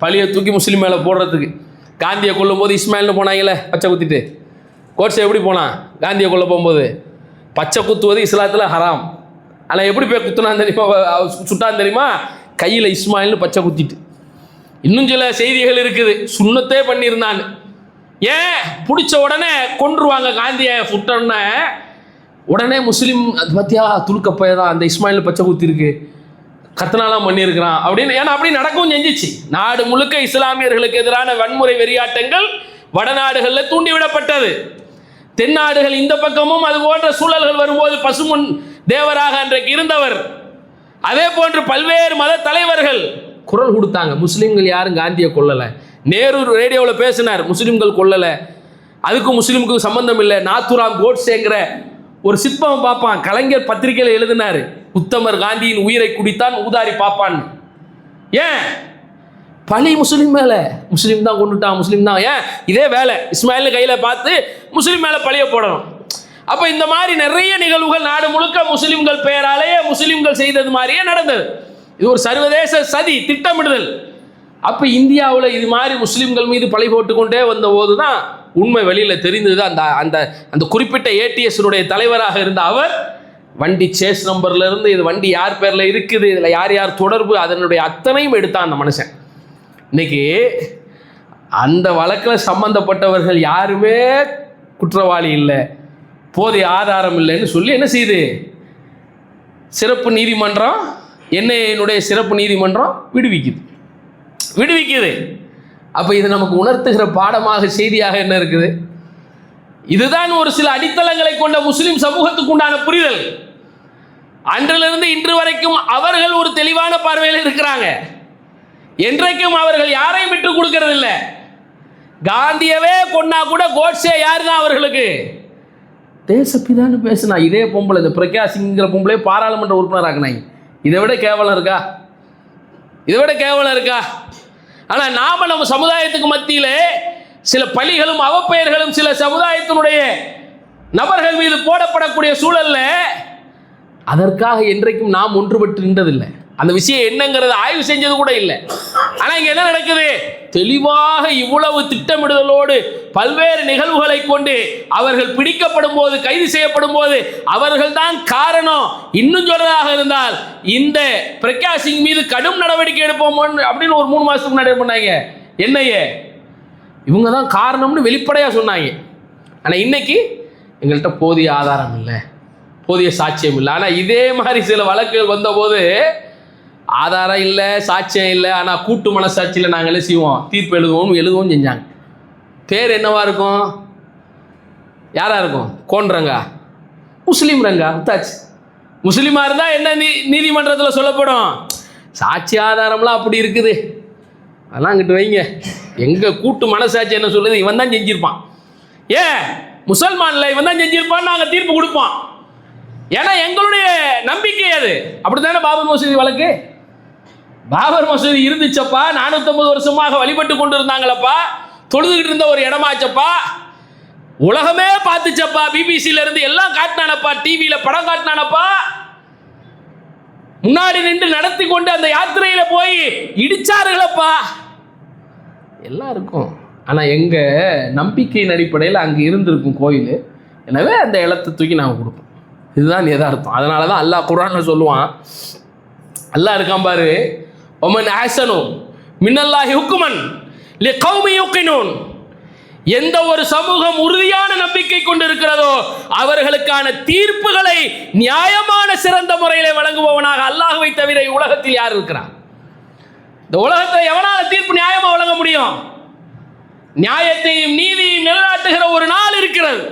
பழியை தூக்கி முஸ்லீம் மேலே போடுறதுக்கு. காந்தியை கொல்லும் போது இஸ்மாயில்னு போனாங்களே பச்சை குத்திட்டு, கோட்ஸை எப்படி போனான்? காந்தியை கொல்ல போகும்போது பச்சை குத்துவது இஸ்லாத்தில் ஹராம். ஆனால் எப்படி போய் குத்துனான்னு தெரியுமா, சுட்டான்னு தெரியுமா? கையில் இஸ்மாயில்னு பச்சை குத்திட்டு. இன்னும் சில செய்திகள் இருக்குது, சுண்ணத்தே பண்ணியிருந்தான்னு. ஏன்? பிடிச்ச உடனே கொன்றுவாங்க காந்தியை சுட்டோன்னே. உடனே முஸ்லீம் அது பற்றியா துளுக்கப்பைய தான் அந்த இஸ்மாயில் பச்சை குத்தி இருக்கு, கத்தனாலாம் பண்ணியிருக்கிறான் அப்படின்னு. ஏன்னா அப்படி நடக்கவும் செஞ்சிச்சு. நாடு முழுக்க இஸ்லாமியர்களுக்கு எதிரான வன்முறை வெறியாட்டங்கள் வடநாடுகளில் தூண்டிவிடப்பட்டது. தென்னாடுகள் இந்த பக்கமும் அது போன்ற சூழல்கள் வரும்போது பசுமுன் தேவராக அன்றைக்கு இருந்தவர், அதே போன்று பல்வேறு மத தலைவர்கள் குரல் கொடுத்தாங்க. முஸ்லீம்கள் யாரும் காந்தியை கொல்லலை. நேரு ரேடியோவில் பேசினார், முஸ்லீம்கள் கொல்லலை, அதுக்கும் முஸ்லீமுக்கும் சம்பந்தம் இல்லை. நாத்துராம் கோட்ஸேங்கிற ஒரு சிற்பம் பார்ப்பான், கலைஞர் பத்திரிகையில் எழுதினார், உத்தமர் காந்தியின் உயிரை குடித்தான் ஊதாரி பார்ப்பான். ஏன்? பழி முஸ்லீம் மேலே, முஸ்லீம் தான் கொண்டுட்டான், முஸ்லீம் தான். ஏன்? இதே வேலை இஸ்மாயில் கையில் பார்த்து முஸ்லீம் மேலே பழிய போடணும். அப்போ இந்த மாதிரி நிறைய நிகழ்வுகள் நாடு முழுக்க முஸ்லீம்கள் பெயராலேயே முஸ்லீம்கள் செய்தது மாதிரியே நடந்தது. இது ஒரு சர்வதேச சதி திட்டமிடுதல். அப்போ இந்தியாவில் இது மாதிரி முஸ்லீம்கள் மீது பழி போட்டுக்கொண்டே வந்த போது தான் உண்மை வெளியில் தெரிந்தது. அந்த குறிப்பிட்ட ஏடிஎஸ்னுடைய தலைவராக இருந்த அவர் வண்டி சேஸ் நம்பர்ல இருந்து இது வண்டி யார் பேரில் இருக்குது, இதில் யார் யார் தொடர்பு, அதனுடைய அத்தனையும் எடுத்தான் அந்த மனுஷன். இன்னைக்கு அந்த வழக்கில் சம்பந்தப்பட்டவர்கள் யாருமே குற்றவாளி இல்லை, போதிய ஆதாரம் இல்லைன்னு சொல்லி என்ன செய்யுது சிறப்பு நீதிமன்றம், என்ஐஏனுடைய சிறப்பு நீதிமன்றம் விடுவிக்குது. அப்போ இது நமக்கு உணர்த்துகிற பாடமாக செய்தியாக என்ன இருக்குது? இதுதான் ஒரு சில அடித்தளங்களை கொண்ட முஸ்லிம் சமூகத்துக்கு உண்டான புரிதல். அன்றிலிருந்து இன்று வரைக்கும் அவர்கள் ஒரு தெளிவான பார்வையில் இருக்கிறாங்க. என்றைக்கும் அவர்கள் யாரையும் விட்டு கொடுக்கறது இல்லை. காந்தியவே கொன்னா கூட கோட்ஸே யாரு தான் அவர்களுக்கு தேசப்பிதான்னு பேசினா. இதே பொம்பளை, இந்த பிரக்யா சிங்கிற பொம்பளை பாராளுமன்ற உறுப்பினர் ஆக்கினாங்க. இதை விட கேவலம் இருக்கா? ஆனால் நாம நம்ம சமுதாயத்துக்கு மத்தியிலே சில பழிகளும் அவப்பெயர்களும் சில சமுதாயத்தினுடைய நபர்கள் மீது போடப்படக்கூடிய சூழல்ல அதற்காக என்றைக்கும் நாம் ஒன்றுபட்டு நின்றதில்லை. அந்த விஷயம் என்னங்கிறத ஆய்வு செஞ்சது கூட இல்லை. ஆனால் இங்கே என்ன நடக்குது? தெளிவாக இவ்வளவு திட்டமிடுதலோடு பல்வேறு நிகழ்வுகளை கொண்டு அவர்கள் பிடிக்கப்படும் போது, கைது செய்யப்படும் போது அவர்கள் தான் காரணம். இன்னும் சொல்றதாக இருந்தால் இந்த பிரக்யா சிங் மீது கடும் நடவடிக்கை எடுப்போம் அப்படின்னு ஒரு 3 மாசத்துக்கு முன்னாடி பண்ணாங்க. என்னையே இவங்க தான் காரணம்னு வெளிப்படையாக சொன்னாங்க. ஆனால் இன்னைக்கு எங்கள்கிட்ட போதிய ஆதாரம் இல்லை, போதிய சாட்சியம் இல்லை. ஆனால் இதே மாதிரி சில வழக்குகள் வந்தபோது ஆதாரம் இல்லை, சாட்சியம் இல்லை, ஆனால் கூட்டு மனசாட்சியில் நாங்கள் என்ன செய்வோம், தீர்ப்பு எழுதுவோம் செஞ்சாங்க. பேர் என்னவா இருக்கும்? யாரா இருக்கும்? கோன்ரங்கா, முஸ்லீம் ரங்கா வித்தாச்சு. முஸ்லீமாக இருந்தால் என்ன நீதிமன்றத்தில் சொல்லப்படும்? சாட்சி ஆதாரம்லாம் அப்படி இருக்குது, அதெல்லாம் அங்கிட்டு வைங்க. எங்கள் கூட்டு மனசாட்சி என்ன சொல்லுது? இவன் தான் செஞ்சிருப்பான். ஏன் முசல்மானில் இவன் தான் செஞ்சிருப்பான்னு நாங்கள் தீர்ப்பு கொடுப்போம். ஏன்னா எங்களுடைய நம்பிக்கை அது. அப்படித்தானே பாபர் மசூதி வழக்கு? பாபர் மசூதி இருந்துச்சப்பா, 450 வருஷமாக வழிபட்டு கொண்டு இருந்தாங்களப்பா, தொழுதுகிட்டு இருந்த ஒரு இடமாச்சப்பா, உலகமே பார்த்துச்சப்பா, பிபிசியில இருந்து எல்லாம் காட்டினானப்பா, டிவியில படம் காட்டினானப்பா, முன்னாடி நின்று நடத்தி கொண்டு அந்த யாத்திரையில போய் இடிச்சாருங்களப்பா, எல்லாம் இருக்கும். ஆனால் எங்க நம்பிக்கையின் அடிப்படையில் அங்கே இருந்திருக்கும் கோயில். எனவே அந்த இடத்தை தூக்கி நாங்கள் கொடுப்போம். இதுதான் யதார்த்தம். அதனால தான் அல்லாஹ் குர்ஆன்ல சொல்லுவான், அல்லாஹ் இருக்கான் பாரு, ஒமன் அஹ்ஸனு மினல்லாஹி ஹுக்மன் லிகௌமி யுகினூன். எந்த ஒரு சமூகம் உறுதியான நம்பிக்கை கொண்டு இருக்கிறதோ அவர்களுக்கான தீர்ப்புகளை நியாயமான சிறந்த முறையில் வழங்குபவனாக அல்லாஹ்வை தவிர உலகத்தில் யார் இருக்கிறார்? இந்த உலகத்தை எவனால தீர்ப்பு நியாயமா வழங்க முடியும்? நியாயத்தையும் நீதியையும் நிலைநாட்டுகிற ஒரு நாள் இருக்கிறது.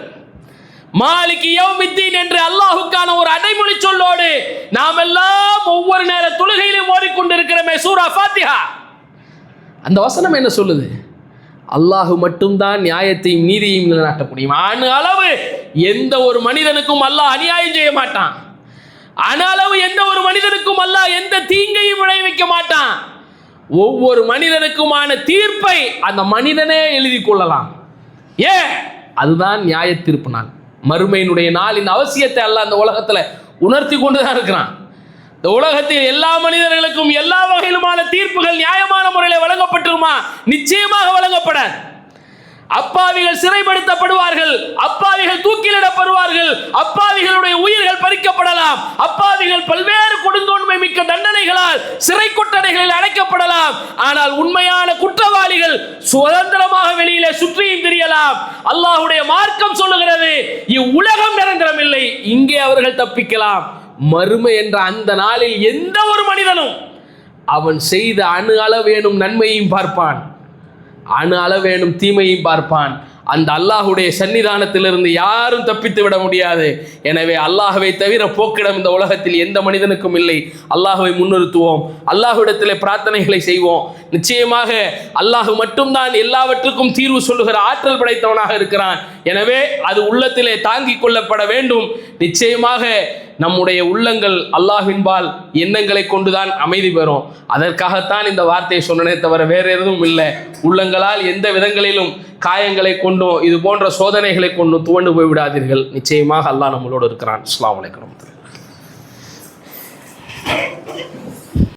மாலிகி யௌமித்தீன் என்று அல்லாஹுக்கான ஒரு அடைமொழி சொல்லோடு நாம் எல்லாம் ஒவ்வொரு நேர தொழுகையிலும் ஓடிக்கொண்டிருக்கிறோமே சூரா ஃபாத்திஹா. அந்த வசனம் என்ன சொல்லுது? அல்லாஹு மட்டும்தான் நியாயத்தையும் நீதியையும் நிலைநாட்ட முடியும். அணு அளவு எந்த ஒரு மனிதனுக்கும் அல்லாஹ் அநியாயம் செய்ய மாட்டான். அணு அளவு எந்த ஒரு மனிதனுக்கும் அல்லாஹ் எந்த தீங்கையும் விளைவிக்க மாட்டான். ஒவ்வொரு மனிதனுக்குமான தீர்ப்பை அந்த மனிதனே எழுதி கொள்ளலாம். ஏன்? அதுதான் நியாய தீர்ப்பு நாள், மறுமையினுடைய நாளின் அவசியத்தை அல்லாஹ் அந்த உலகத்தில் உணர்த்தி கொண்டுதான் இருக்கிறான். இந்த உலகத்தில் எல்லா மனிதர்களுக்கும் எல்லா வகையிலுமான தீர்ப்புகள் நியாயமான முறையில் வழங்கப்பட்டிருமா? நிச்சயமாக வழங்கப்படாது. அப்பாவிகள் சிறைப்படுத்தப்படுவார்கள், அப்பாவிகள் தூக்கிலிடப்படுவார்கள், அப்பாவிகளுடைய உயிர்கள் பறிக்கப்படலாம், அப்பாவிகள் பல்வேறு கொடுங்கோன்மை மிக்க தண்டனைகளால் சிறை கொட்டடைகளில் அடைக்கப்படலாம். ஆனால் உண்மையான குற்றவாளிகள் சுதந்திரமாக வெளியிலே சுற்றியும் திரியலாம். அல்லாஹ்வுடைய மார்க்கம் சொல்லுகிறது, இவ்வுலகம் நிரந்தரம் இல்லை, இங்கே அவர்கள் தப்பிக்கலாம். மறுமை என்ற அந்த நாளில் எந்த ஒரு மனிதனும் அவன் செய்த அணு அளவேனும் நன்மையையும் பார்ப்பான், அணு அளவேனும் தீமையும் பார்ப்பான். அந்த அல்லாஹுடைய சன்னிதானத்திலிருந்து யாரும் தப்பித்து விட முடியாது. எனவே அல்லாஹ்வை தவிர போக்கிடம் இந்த உலகத்தில் எந்த மனிதனுக்கும் இல்லை. அல்லாஹ்வை முன்னிறுத்துவோம், அல்லாஹ்விடத்திலே பிரார்த்தனைகளை செய்வோம். நிச்சயமாக அல்லாஹ் மட்டும்தான் எல்லாவற்றுக்கும் தீர்வு சொல்லுகிற ஆற்றல் படைத்தவனாக இருக்கிறான். எனவே அது உள்ளத்திலே தாங்கிக் கொள்ளப்பட வேண்டும். நிச்சயமாக நம்முடைய உள்ளங்கள் அல்லாஹ்வின்பால் எண்ணங்களை கொண்டுதான் அமைதி பெறும். அதற்காகத்தான் இந்த வார்த்தையை சொன்னனே தவிர வேற எதுவும் இல்லை. உள்ளங்களால் எந்த விதங்களிலும் காயங்களை கொண்டும் இது போன்ற சோதனைகளை கொண்டும் துவண்டு போய்விடாதீர்கள். நிச்சயமாக அல்லாஹ் நம்மளோடு இருக்கிறான். அஸ்ஸலாமு அலைக்கும்.